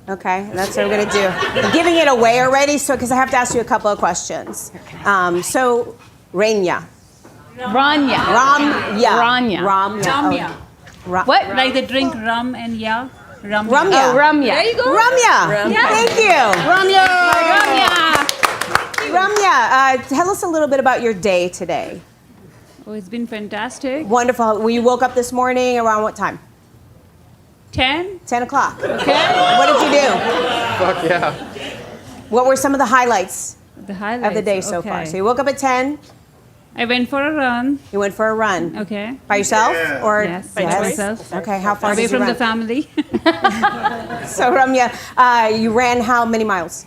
Okay, that's what we're gonna do. I'm giving it away already, so because I have to ask you a couple of questions. So, Rania. Rania. What? Like they drink rum and yeah. Rum. Ramya. Oh, Ramya. There you go. Ramya. Thank you. Ramya, tell us a little bit about your day today. Oh, it's been fantastic. Wonderful. Well, you woke up this morning around what time? 10. 10 o'clock. Okay. What did you do? Fuck yeah. What were some of the highlights The highlights of the day so far? So you woke up at 10. I went for a run. You went for a run. Okay. By yourself? Or Yes, by myself. Okay, how far Away did you from run? the family. So Ramya, you ran how many miles?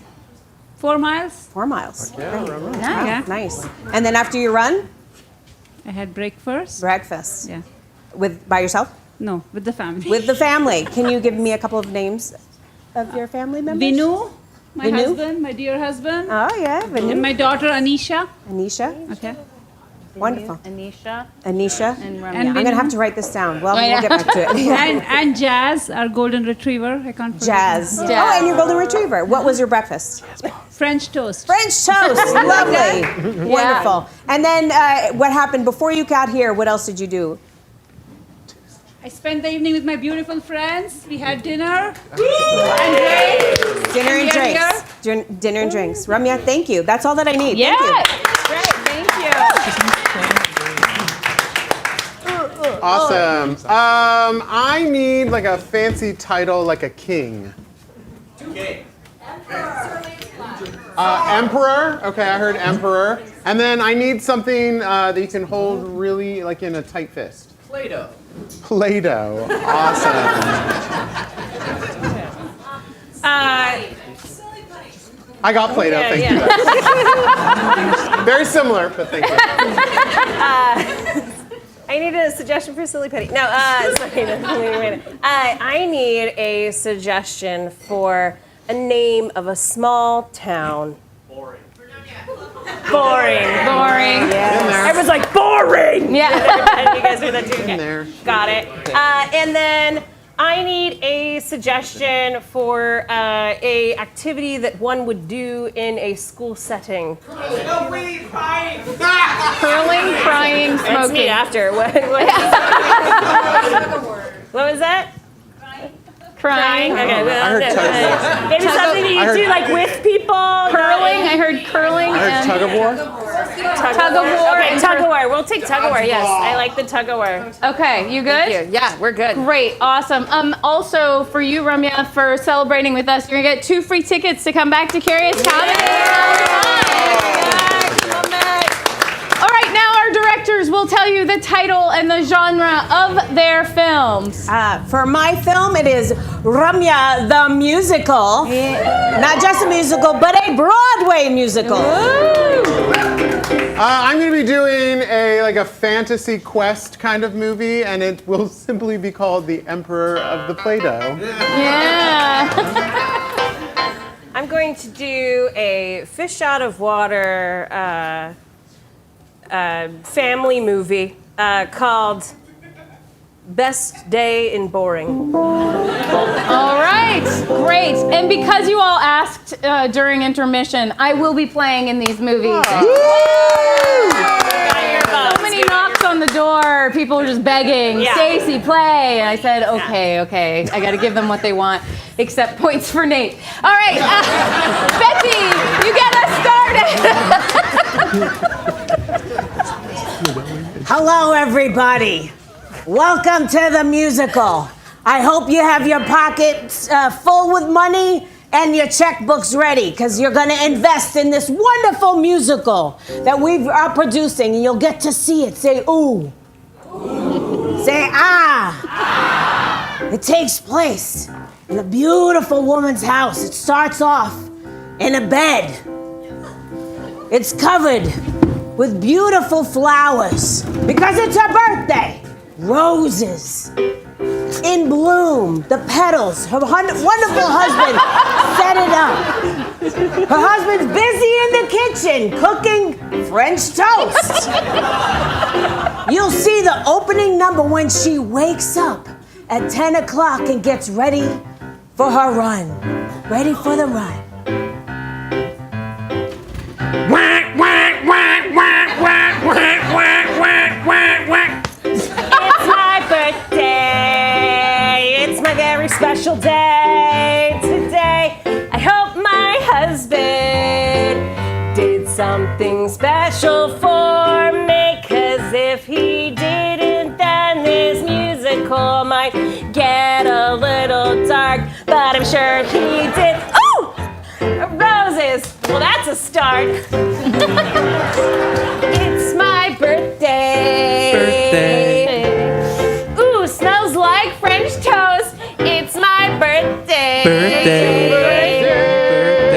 4 miles. 4 miles. Yeah. Nice. And then after you run, I had breakfast. breakfast. Yeah. By yourself? No, with the family. With the family. Can you give me a couple of names of your family members? Vinu, my Vinu? husband, my dear husband. Oh yeah, And Vinu. my daughter Anisha. Anisha. Okay. Wonderful. Anisha. Anisha. And Ramya. And I'm gonna have to write this down. Well, we'll get back to it. And Jazz, our golden retriever. I can't forget. Jazz. Yeah. Oh, and your golden retriever. What was your breakfast? French toast. French toast. Lovely. Wonderful. And then what happened before you got here? What else did you do? I spent the evening with my beautiful friends. We had dinner and drinks. Dinner and we are drinks. Dinner and drinks. Ramya, thank you. That's all that I need. Yeah. Thank Great. Thank you. Awesome. I need like a fancy title, like a king. Emperor. Okay, I heard Emperor. And then I need something that you can hold really, like in a tight fist. Play-Doh. Play-Doh. Awesome. I got Play-Doh, thank you. Very similar, but thank you. I need a suggestion for Silly Putty. No, sorry. I need a suggestion for a name of a small town. Boring. Yeah. Everyone's like, boring! Yeah. You guys heard that too? Okay. There. Got it. And then I need a suggestion for a activity that one would do in a school setting. Curling, crying, That's me smoking. after. What was that? Crying. Okay. I heard tug of war. Maybe something that you do like with people. Curling. I heard curling. I heard and tug of war. tug of war. Okay, and tug of war. We'll take tug of war. Yes, I like the tug of war. Okay, you good? Thank you. Yeah, we're good. Great, awesome. Also for you, Ramya, for celebrating with us, you're gonna get 2 free tickets to come back to Curious Comedy. All right, now our directors will tell you the title and the genre of their films. For my film, it is Ramya the Musical. Not just a musical, but a Broadway musical. I'm going to be doing a fantasy quest kind of movie, and it will simply be called The Emperor of the Play-Doh. Yeah. I'm going to do a fish out of water family movie called Best Day in Boring. All right, great. And because you all asked during intermission, I will be playing in these movies. So many knocks on the door. People were just begging, Yeah. Stacey, play. And I said, okay. I got to give them what they want, except points for Nate. All right, Betsy, you get us started. Hello, everybody. Welcome to the musical. I hope you have your pockets full with money and your checkbooks ready, because you're going to invest in this wonderful musical that we are producing, and you'll get to see it. Say ooh. Say ah. It takes place in a beautiful woman's house. It starts off in a bed. It's covered with beautiful flowers because it's her birthday. Roses in bloom, the petals. Her wonderful husband set it up. Her husband's busy in the kitchen cooking French toast. You'll see the opening number when she wakes up at 10 o'clock and gets ready for her run. Ready for the run. It's my birthday. It's my very special day today. I hope my husband did something special for me, 'cause if he didn't, then this musical might get a little dark, but I'm sure he did. Oh! Roses. Well, that's a start. It's my birthday. Ooh, smells like French toast. It's my birthday.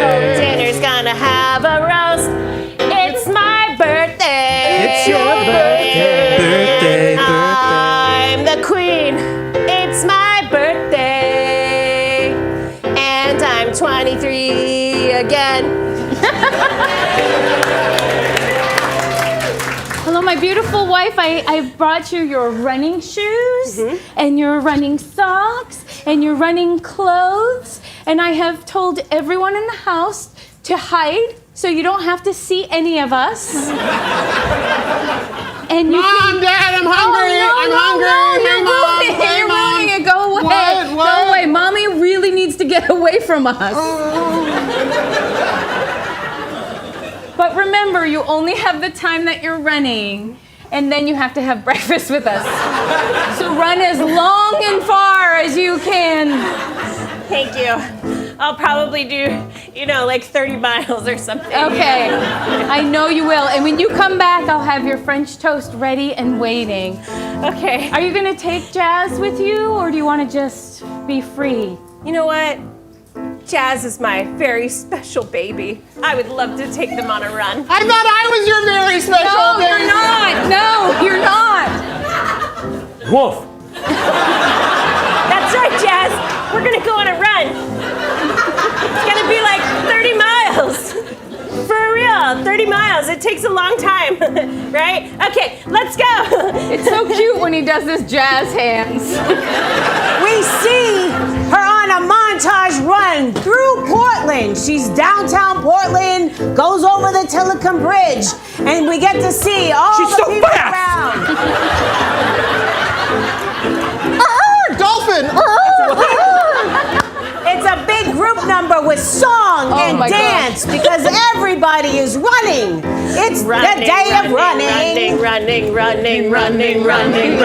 Oh, dinner's gonna have a roast. It's my birthday. It's your birthday. I'm the queen. It's my birthday. And I'm 23 again. Hello, my beautiful wife. I brought you your running shoes and your running socks and your running clothes. And I have told everyone in the house to hide so you don't have to see any of us. And you Mom, Dad, I'm hungry. I'm hungry. Hey, Mom. Hey, You're Mom. ruining it. Go away. What? Go away. Mommy really needs to get away from us. But remember, you only have the time that you're running, and then you have to have breakfast with us. So run as long and far as you can. Thank you. I'll probably do, like 30 miles or something. Okay, I know you will. And when you come back, I'll have your French toast ready and waiting. Okay. Are you gonna take Jazz with you, or do you want to just be free? You know what? Jazz is my very special baby. I would love to take them on a run. I thought I was your very special No, baby. you're not. No, you're not. Wolf. That's right, Jazz. We're gonna go on a run. It's gonna be like 30 miles. For real, 30 miles. It takes a long time, right? Okay, let's go. It's so cute when he does his jazz hands. We see her on a montage run through Portland. She's downtown Portland, goes over the Telecom Bridge, and we get to see all She's the so people fast. around. Dolphin! It's a big group number with song and my dance because everybody is running. It's the day of running. Running, running, running, running, running, running,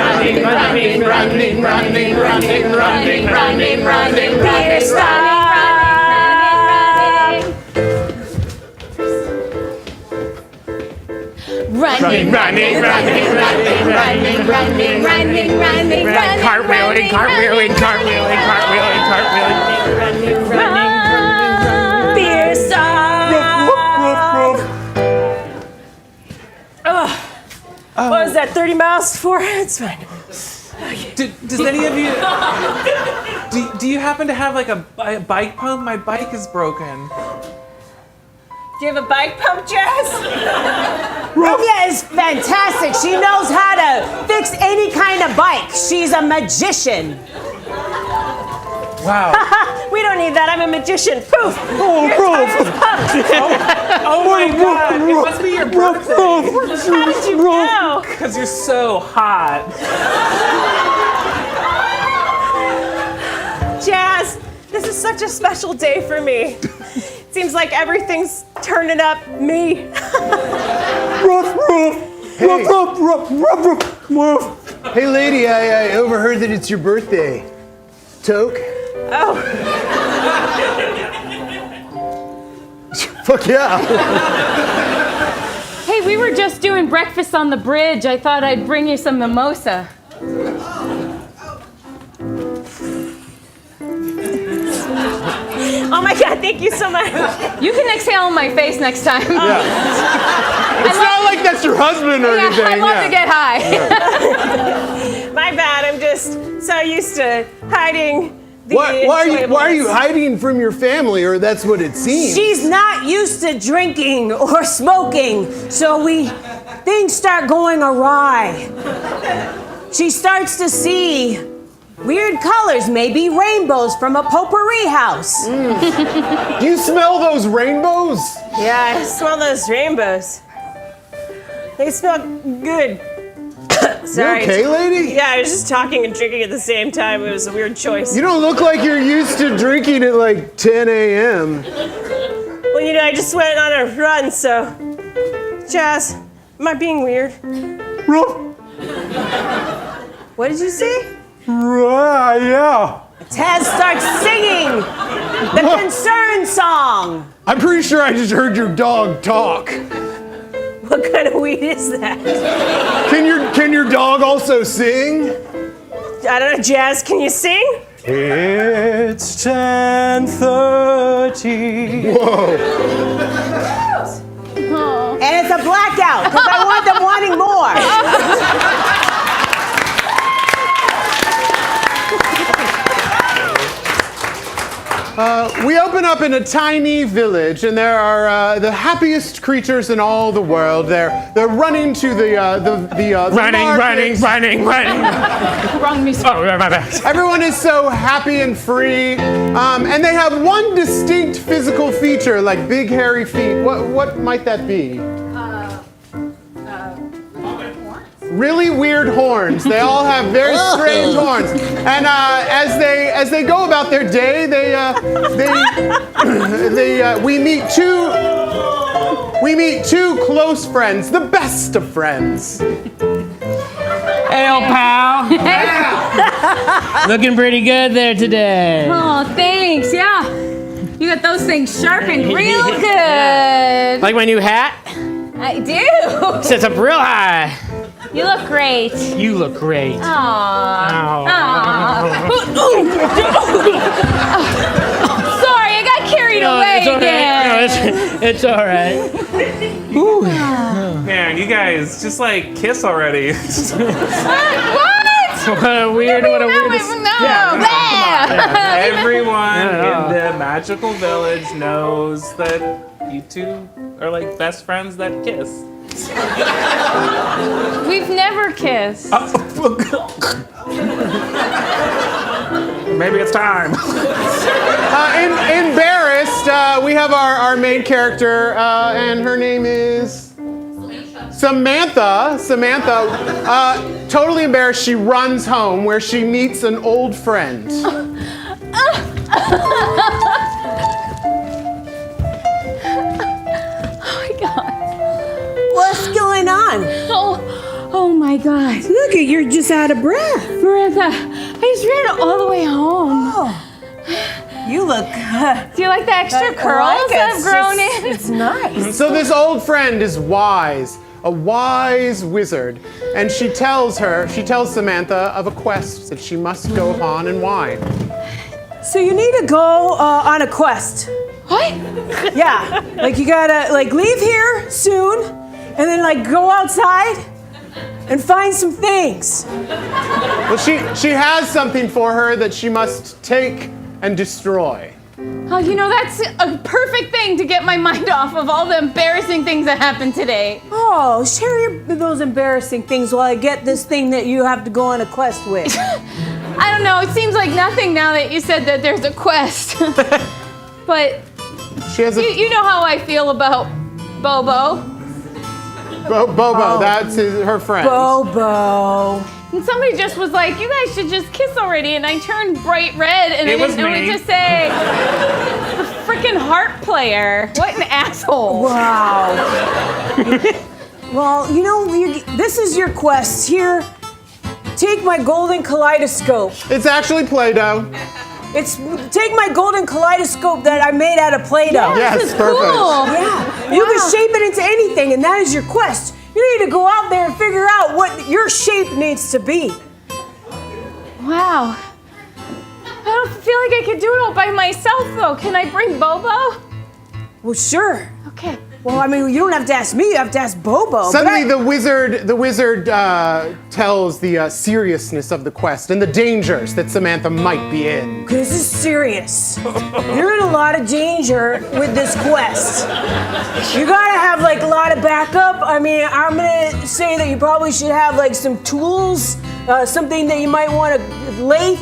running, running, running, running, running, running, Beer stop. Running, running, running, running, running, running, running, running, running, Cartwheeling, cartwheeling, cartwheeling, cartwheeling, cartwheeling. Beer stop. What was that, 30 miles for? It's fine. Does any of you do you happen to have like a bike pump? My bike is broken. Do you have a bike pump, Jazz? Rovia is fantastic. She knows how to fix any kind of bike. She's a magician. Wow. We don't need that. I'm a magician. Poof. Oh, Oh my God! It must be your birthday. How did you know? Because you're so hot. Jazz, this is such a special day for me. Seems like everything's turning up me. Hey, lady, I overheard that it's your birthday. Toke? Oh, Fuck yeah. Hey, we were just doing breakfast on the bridge. I thought I'd bring you some mimosa. oh my God, thank you so much. You can exhale on my face next time. It's not like that's your husband or anything. I love to get high. My bad, I'm just so used to hiding the Why are you enjoyableness. hiding from your family, or that's what it seems? She's not used to drinking or smoking, so things start going awry. She starts to see weird colors, maybe rainbows from a potpourri house. Do you smell those rainbows? Yeah, I smell those rainbows. They smell good. Sorry. You okay, lady? Yeah, I was just talking and drinking at the same time. It was a weird choice. You don't look like you're used to drinking at like 10 a.m. Well, I just went on a run, so. Jazz, am I being weird? What did you say? Yeah. Taz starts singing the concern song. I'm pretty sure I just heard your dog talk. What kind of weed is that? Can your dog also sing? I don't know, Jazz, can you sing? It's 10:30. Whoa. And it's a blackout because I want them wanting more. We open up in a tiny village, and there are the happiest creatures in all the world. They're running to the Running, market. running. Wrong music. Oh, my bad. Everyone is so happy and free, and they have one distinct physical feature, like big hairy feet. What might that be? Really weird horns. They all have very strange horns. And as they go about their day, we meet two close friends, the best of friends. Hey, old pal. Looking pretty good there today. Oh, thanks. Yeah. You got those things sharpened real good. Like my new hat? I do. Sits up real high. You look great. You look great. Aww. Aww. Sorry, I got carried away it's again. No, it's all right. Ooh. Man, you guys just like kiss already. What? What a weird. No. Everyone in the magical village knows that you two are like best friends that kiss. We've never kissed. Maybe it's time. Embarrassed, we have our main character, and her name is Samantha. Totally embarrassed, she runs home where she meets an old friend. What's going on? Oh my God. Look, you're just out of breath. Martha, I just ran all the way home. Oh. You look. Do you like the extra curls I've grown in? It's nice. So this old friend is wise, a wise wizard, and she tells Samantha of a quest that she must go upon, and why. So you need to go on a quest. What? Yeah, like you gotta leave here soon, and then go outside and find some things. Well, she has something for her that she must take and destroy. Oh, that's a perfect thing to get my mind off of all the embarrassing things that happened today. Oh, share those embarrassing things while I get this thing that you have to go on a quest with. I don't know, it seems like nothing now that you said that there's a quest. But She has you know how I feel about Bobo. Bobo, that's her friend. Bobo. And somebody just was like, you guys should just kiss already, and I turned bright red, and I didn't know what to say. The freaking harp player. What an asshole. Wow. Well, this is your quest. Here, take my golden kaleidoscope. It's actually Play-Doh. Take my golden kaleidoscope that I made out of Play-Doh. Yes, this is perfect. cool. Yeah, you can shape it into anything, and that is your quest. You need to go out there and figure out what your shape needs to be. Wow. I don't feel like I could do it all by myself, though. Can I bring Bobo? Well, sure. Okay. Well, I mean, you don't have to ask me. You have to ask Bobo. Suddenly, the wizard tells the seriousness of the quest and the dangers that Samantha might be in. This is serious. You're in a lot of danger with this quest. You gotta have a lot of backup. I mean, I'm gonna say that you probably should have some tools, something that you might want to lathe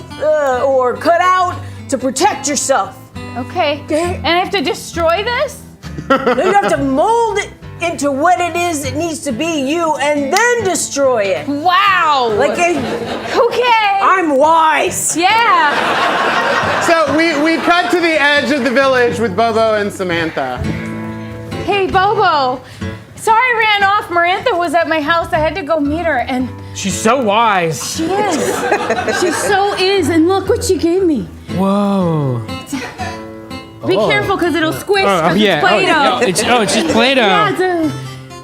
or cut out to protect yourself. Okay. And I have to destroy this? No, you have to mold it into what it is it needs to be you and then destroy it. Wow. Okay. I'm wise. Yeah. So we cut to the edge of the village with Bobo and Samantha. Hey, Bobo. Sorry I ran off. Marantha was at my house. I had to go meet her, and She's so wise. she is. She so is. And look what she gave me. Whoa. Be careful, because it'll squish, because it's Play-Doh. It's just Play-Doh. Yeah,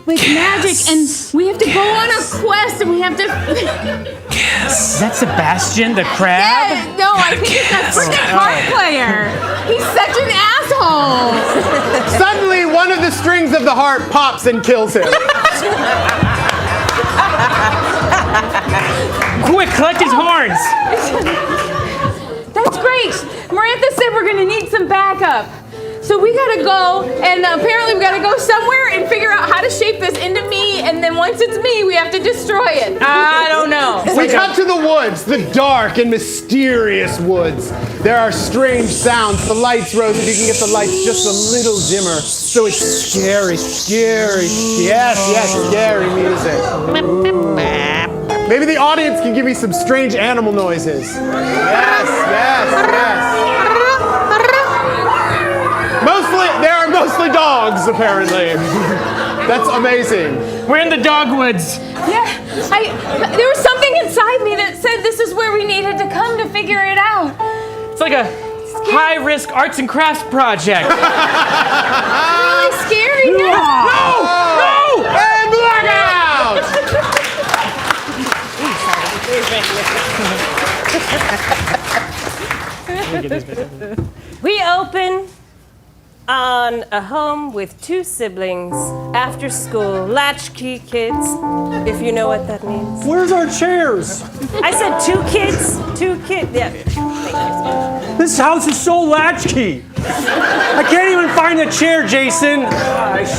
it's magic, and we have to go on a quest, and we have to... Is that Sebastian, the crab? Yeah, no, I think it's that freaking harp player. He's such an asshole. Suddenly, one of the strings of the harp pops and kills him. Quick, collect his horns. That's great. Marantha said we're going to need some backup. So we got to go, and apparently we got to go somewhere and figure out how to shape this into me, and then once it's me, we have to destroy it. I don't know. We cut to the woods, the dark and mysterious woods. There are strange sounds. The lights, Rosie, you can get the lights just a little dimmer. So it's scary, scary. Yes, scary music. Maybe the audience can give me some strange animal noises. Yes. There are mostly dogs, apparently. That's amazing. We're in the dogwoods. Yeah, there was something inside me that said this is where we needed to come to figure it out. It's like a high-risk arts and crafts project. Really scary now. No! And blackout! We open on a home with 2 siblings, after school, latchkey kids, if you know what that means. Where's our chairs? I said 2 kids, 2 kids, yeah. This house is so latchkey. I can't even find a chair, Jason.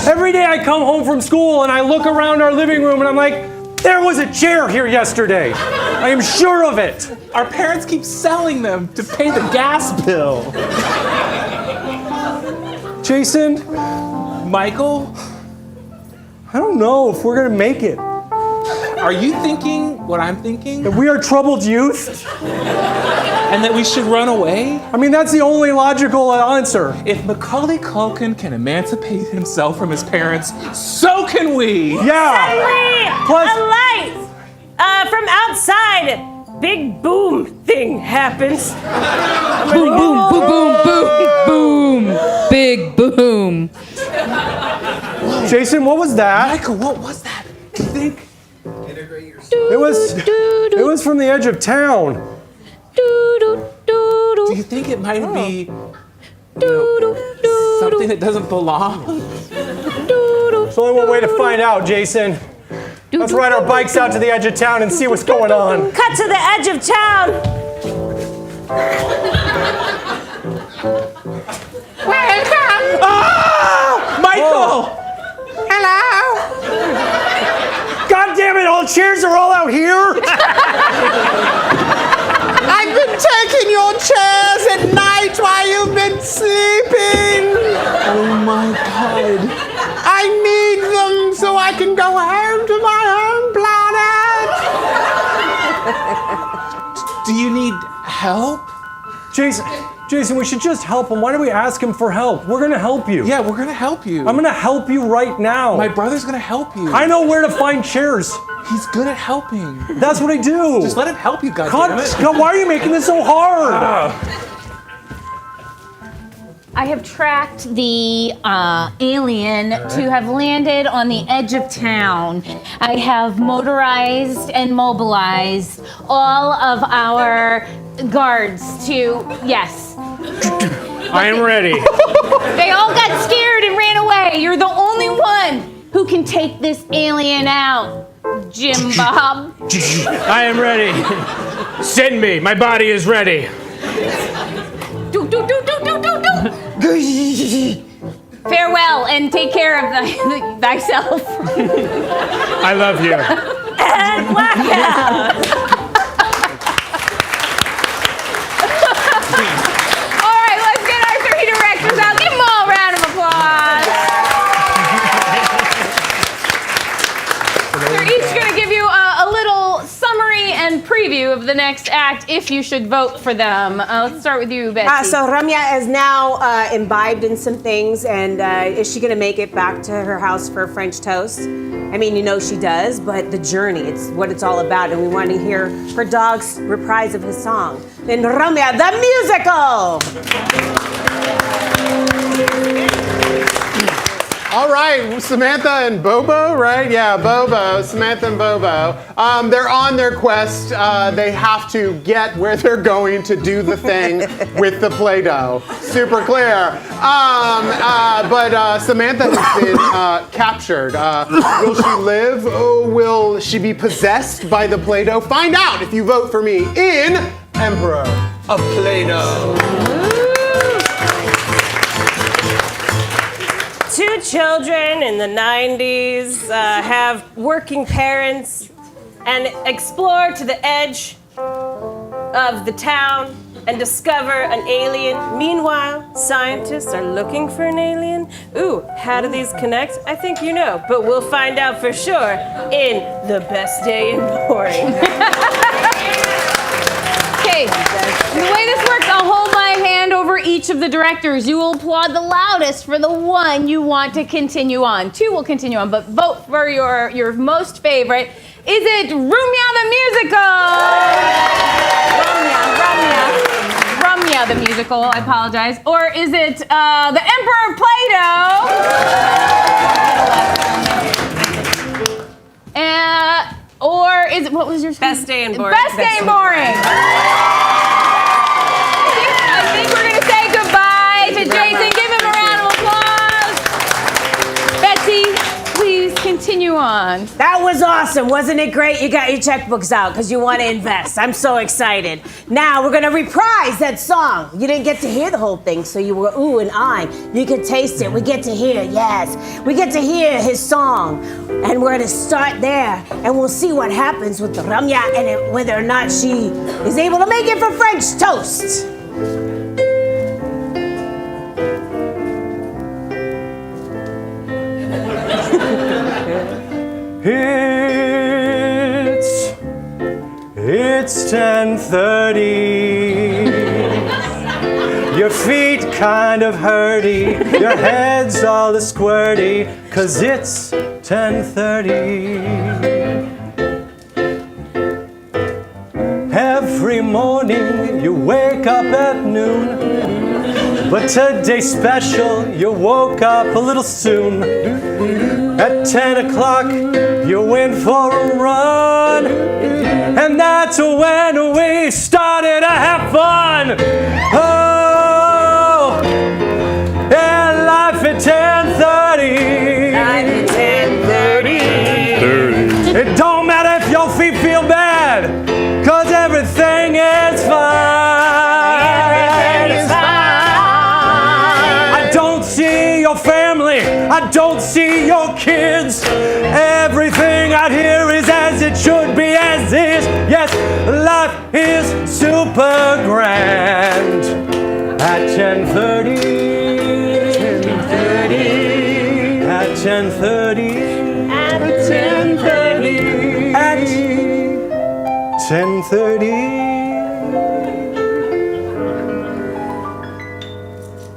Every day I come home from school and I look around our living room and I'm like, there was a chair here yesterday. I am sure of it. Our parents keep selling them to pay the gas bill. Jason, Michael, I don't know if we're gonna make it. are you thinking what I'm thinking? That we are troubled youth? And that we should run away? I mean, that's the only logical answer. If Macaulay Culkin can emancipate himself from his parents, so can we! Yeah! Suddenly, Plus- a light from outside, big boom thing happens. Boom, boom, boom, boom, boom, boom. Big boom. Jason, what was that? Michael, what was that? Do you think? It was from the edge of town. Do you think it might be something that doesn't belong? There's only one way to find out, Jason. Let's ride our bikes out to the edge of town and see what's going on. Cut to the edge of town. Welcome. Ah! Michael! Hello. God damn it, all chairs are all out here! I've been taking your chairs at night while you've been sleeping. Oh my God. I need them so I can go home to my own planet. Do you need help? Jason, we should just help him. Why don't we ask him for help? We're gonna help you. Yeah, we're gonna help you. I'm gonna help you right now. My brother's gonna help you. I know where to find chairs. He's good at helping. That's what I do. Just let him help you, goddammit. God, why are you making this so hard? I have tracked the alien to have landed on the edge of town. I have motorized and mobilized all of our guards to, yes. I am ready. They all got scared and ran away. You're the only one who can take this alien out, Jim Bob. I am ready. Send me. My body is ready. Do, do, do, do, do, do, do. Farewell and take care of thyself. I love you. And blackout. All right, let's get our 3 directors out. Give them all a round of applause. They're each going to give you a little summary and preview of the next act if you should vote for them. Let's start with you, Betsy. So Ramya is now imbibed in some things, and is she going to make it back to her house for French toast? I mean, you know she does, but the journey, it's what it's all about, and we want to hear her dog's reprise of his song. Then Ramya, the musical! All right, Samantha and Bobo, right? Yeah, Bobo, Samantha and Bobo. They're on their quest. They have to get where they're going to do the thing with the Play-Doh. Super clear. But Samantha has been captured. Will she live? Or will she be possessed by the Play-Doh? Find out if you vote for me in Emperor of Play-Doh. 2 children in the 90s have working parents and explore to the edge of the town and discover an alien. Meanwhile, scientists are looking for an alien. Ooh, how do these connect? I think you know, but we'll find out for sure in The Best Day in Boarding. Okay, the way this works, I'll hold my hand over each of the directors. You will applaud the loudest for the one you want to continue on. 2 will continue on, but vote for your most favorite. Is it Rumya the Musical? Rumya the Musical. musical. I apologize. Or is it the Emperor of Play-Doh? Or is it, what was your Best Day and Boring. Best Day and Boring. I think we're going to say goodbye to Jason. Give him a round of applause. Betsy, please continue on. That was awesome. Wasn't it great? You got your checkbooks out because you want to invest. I'm so excited. Now we're going to reprise that song. You didn't get to hear the whole thing, so you were ooh and I. You could taste it. We get to hear, yes. We get to hear his song. And we're going to start there. And we'll see what happens with the Ramya and whether or not she is able to make it for French toast. It's 10:30. Your feet kind of hurty. Your head's all a squirty. 'Cause it's 10:30. Every morning you wake up at noon. But today's special, you woke up a little soon. At 10 o'clock, you went for a run. And that's when we started to have fun. Oh, and life at 10:30. Life at 10:30. It don't matter if your feet feel bad, 'cause everything is fine. Everything is fine. I don't see your family, I don't see your kids. Everything out here is as it should be, as is. Yes, life is super grand. At 10:30. 10:30. At 10:30. At 10:30. At 10:30.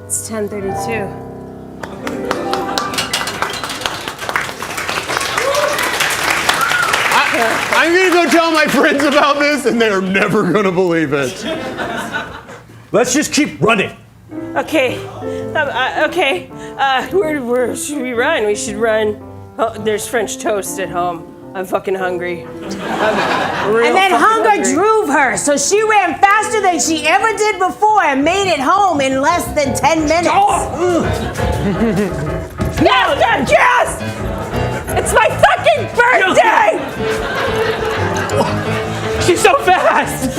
It's 10:32. I'm gonna go tell my friends about this, and they're never gonna believe it. Let's just keep running. Okay. Okay. Where should we run? We should run. Oh, there's French toast at home. I'm fucking hungry. And then hunger drove her, so she ran faster than she ever did before and made it home in less than 10 minutes. Yes! It's my fucking birthday! She's so fast.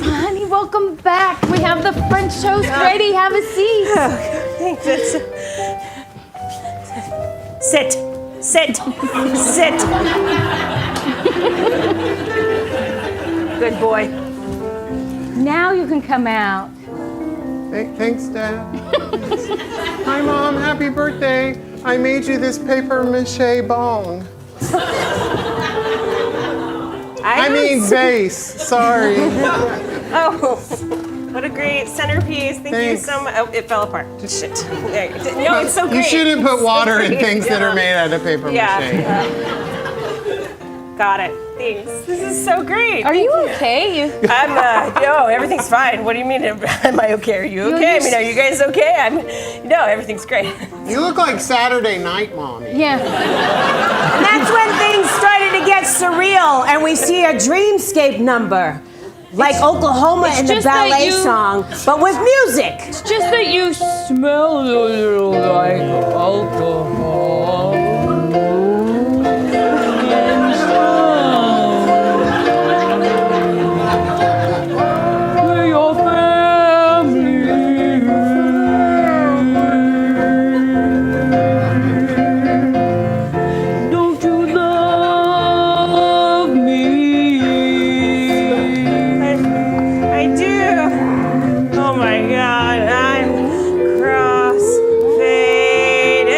Honey, welcome back. We have the French toast ready. Have a seat. Thanks. Sit. Good boy. Now you can come out. Thanks, Dad. Hi, Mom. Happy birthday. I made you this paper mache bong. I mean vase. Sorry. Oh, what a great centerpiece. Thank you Thanks. so much. Oh, it fell apart. Shit. No, it's so great. You shouldn't put It's so water in great. things that are made out of paper mache. Yeah. Got it. Thanks. This is so great. Are you okay? I'm, no, everything's fine. What do you mean, am I okay? Are you okay? I mean, are you guys okay? No, everything's great. You look like Saturday Night Mommy. Yeah. And that's when things started to get surreal and we see a dreamscape number. Like Oklahoma in the just that ballet you- song, but with music. It's just that you smell a little like alcohol. Your family. Don't you love me? I do. Oh my God, I'm cross-faded.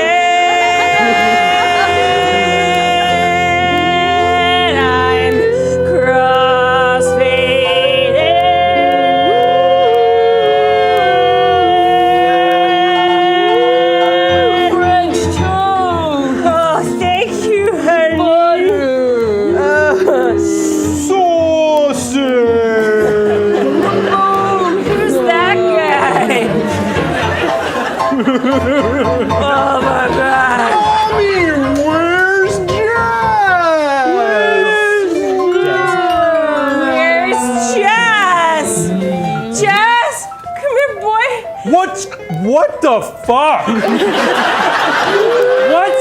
What the fuck? What?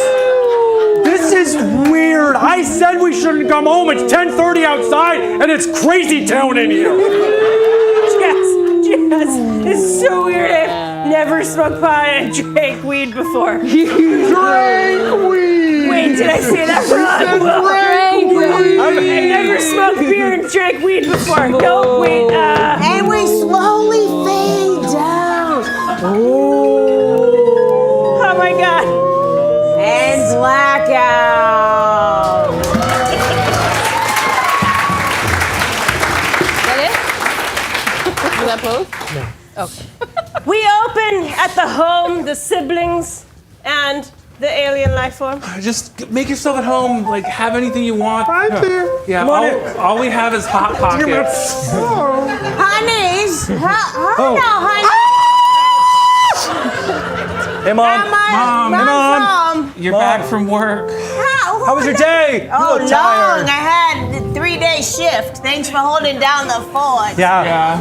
This is weird. I said we shouldn't come home. It's 10:30 outside, and it's crazy town in here. Jess, it's so weird. I've never smoked pot and drank weed before. Drank weed. Wait, did I say that wrong? Drank weed. I've never smoked beer and drank weed before. No, wait. And we slowly fade down. Oh my God. And blackout. Is that both? We open at the home, the siblings, and the alien life form. Just make yourself at home. Like, have anything you want. Right there. Yeah, all we have is Hot Pockets. Honeys. Hello, honey. Hey, Mom. Mom. You're back from work. How was your day? Oh, You look long. tired. I had a 3-day shift. Thanks for holding down the fort. Yeah.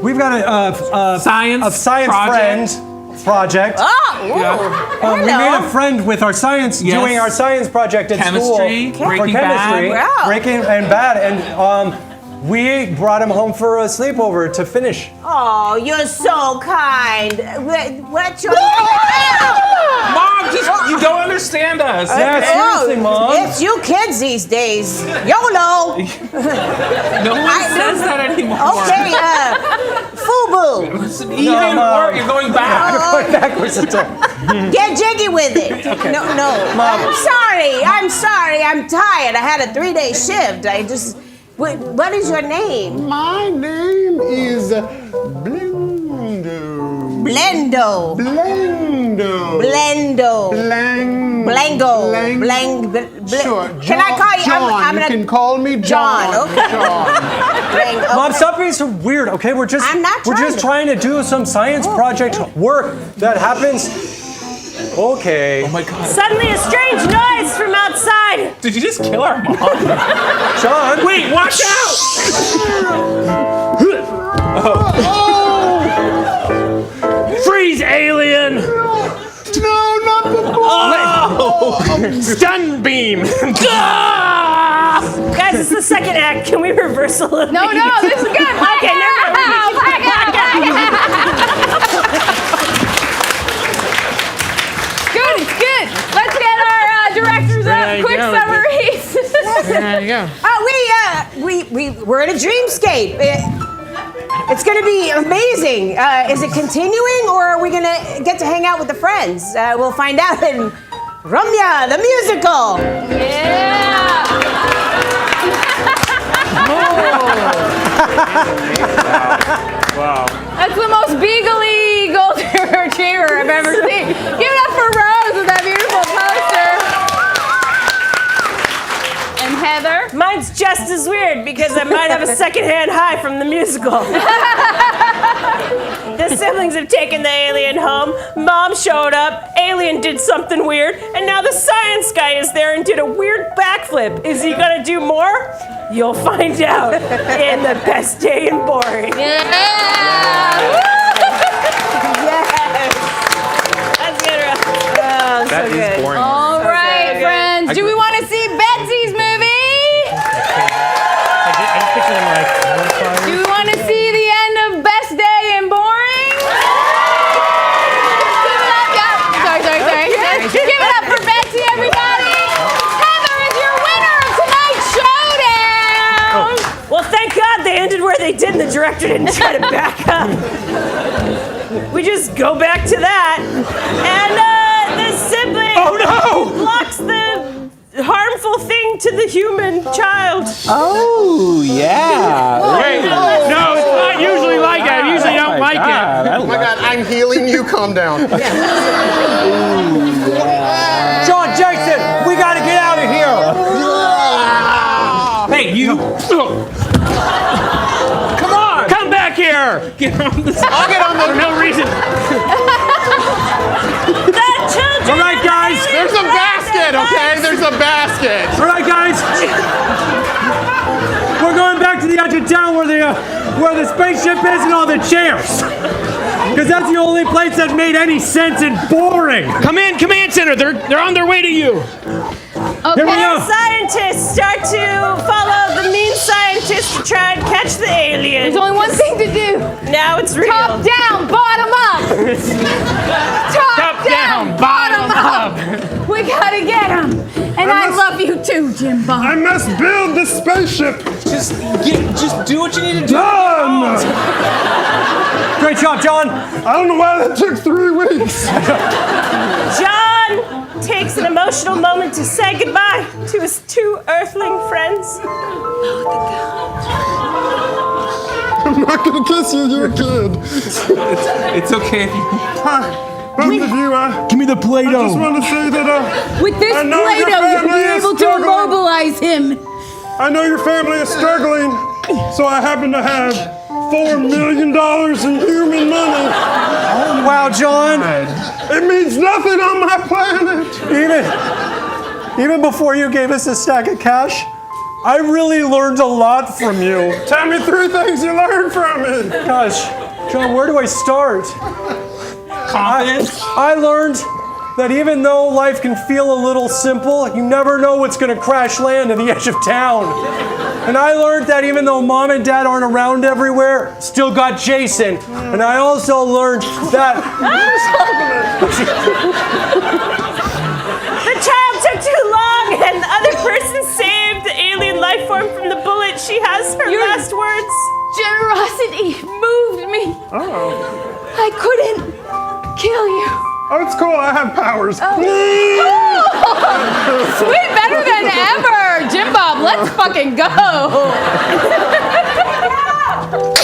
We've got a Science science project. friend project. Oh, We made a friend with our science, Yes. doing our science project at Chemistry, school. Breaking for chemistry, Bad. Wow. Breaking and Bad, and we brought him home for a sleepover to finish. Oh, you're so kind. What's your Mom, you don't understand us. Yeah, seriously, Mom. It's you kids these days. YOLO. No one says that anymore. Okay, FUBU. Even Mom. more, you're going back. Going backwards. Get jiggy with it. Okay. No. Mom. I'm sorry. I'm tired. I had a 3-day shift. What is your name? My name is Blendo. Blendo. Blendo. Blendo. Blango. Sure. Can I call you? John. I'm You gonna. can call me John. John, okay. John. Blango. Mom, stop being so weird, okay? We're just I'm not trying to do some science project work that happens. Okay. Oh my God. Suddenly a strange noise from outside. Did you just kill our mom? John. Wait, watch out! Freeze, alien! No, not the ball. Stun beam! Guys, it's the second act. Can we reverse a little? No, this is good. Okay, never mind. Good, it's good. Let's get our directors There you up. Quick go. summaries. There you go. We're in a dreamscape. It's going to be amazing. Is it continuing, or are we going to get to hang out with the friends? We'll find out in Ramya, the musical. Yeah. Wow. That's the most beagly golden retriever I've ever seen. Give it up for Rose with that beautiful poster. And Heather. Mine's just as weird because I might have a secondhand high from the musical. The siblings have taken the alien home. Mom showed up. Alien did something weird. And now the science guy is there and did a weird backflip. Is he gonna do more? You'll find out in the best day in boring. Yeah. Yes. That's good, Russ. Oh, That so is good. boring. All right, friends. Do we want to see Betsy's movie? I just picture them like Do we want to see the end of Best Day and Boring? Give it up, yeah. Sorry. Give it up for Betsy, everybody. Heather is your winner of tonight's showdown. Well, thank God they ended where they did and the director didn't try to back up. We just go back to that. And the sibling blocks the harmful thing to the human child. Oh, yeah. Wait, no, it's not usually like that. I usually don't like it. Oh my God, I'm healing you. Calm down. John, Jason, we gotta get out of here. Hey, you. Come on! Come back here! Get on the I'll get on For the. no reason. The children. All right, guys. There's a basket, okay? There's a basket. All right, guys. We're going back to the edge of town where the spaceship is and all the chairs. Because that's the only place that made any sense and boring. Command center. They're on their way to you. Okay. Here we go. Scientists start to follow the mean scientists to try and catch the alien. There's only one thing to do. Now it's real. Top down, bottom up. Top down, bottom up. We gotta get him. And I love you too, Jim Bob. I must build the spaceship. Just do what you need to do. Done. Great job, John. I don't know why that took 3 weeks. John takes an emotional moment to say goodbye to his 2 earthling friends. I'm not gonna kiss you. You're a kid. It's okay if you. Both of you, Give me the I Play-Doh. just want to say that With this I know your Play-Doh, you'll family be is able to struggling. immobilize him. I know your family is struggling, so I happen to have $4 million in human money. Oh, wow, John. It means nothing on my planet. Even before you gave us a stack of cash, I really learned a lot from you. Tell me 3 things you learned from me. Gosh, John, where do I start? Confidence. I learned that even though life can feel a little simple, you never know what's going to crash land at the edge of town. And I learned that even though mom and dad aren't around everywhere, still got Jason. And I also learned that The child took too long, and the other person saved the alien life form from the bullet. She has her last words. Generosity moved me. Oh. I couldn't kill you. Oh, it's cool. I have powers. Sweet, better than ever. Jim Bob, let's fucking go.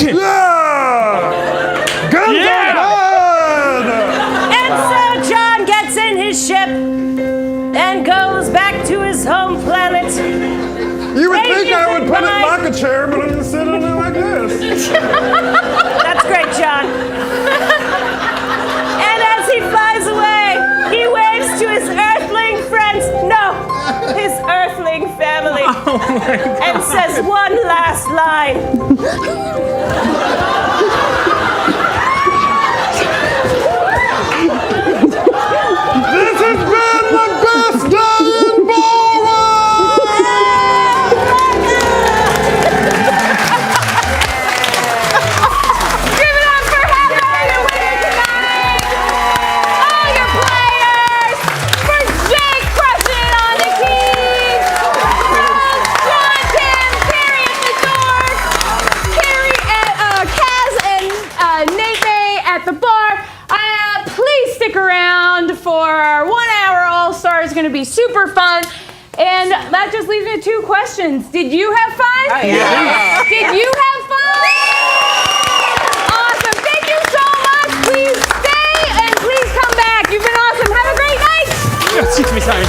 Yeah! Guns are good! And so John gets in his ship and goes back to his home planet. You would Thank think you I would put it goodbye. like a chair, but I'm just sitting in it like this. That's great, John. And as he flies away, he waves to his earthling friends, no, his earthling family, and says one last line. This has been the best day in Ballroom! Give it up for Heather, your winner tonight. All your players. For Jake crushing it on the keys. John, Tim, Carrie at the doors. Carrie, Kaz, and Nate May at the bar. Please stick around for our 1 hour All-Star. It's going to be super fun. And that just leaves me with 2 questions. Did you have fun? Yeah. Did you have fun? Awesome. Thank you so much. Please stay and please come back. You've been awesome. Have a great night. Excuse me, sorry.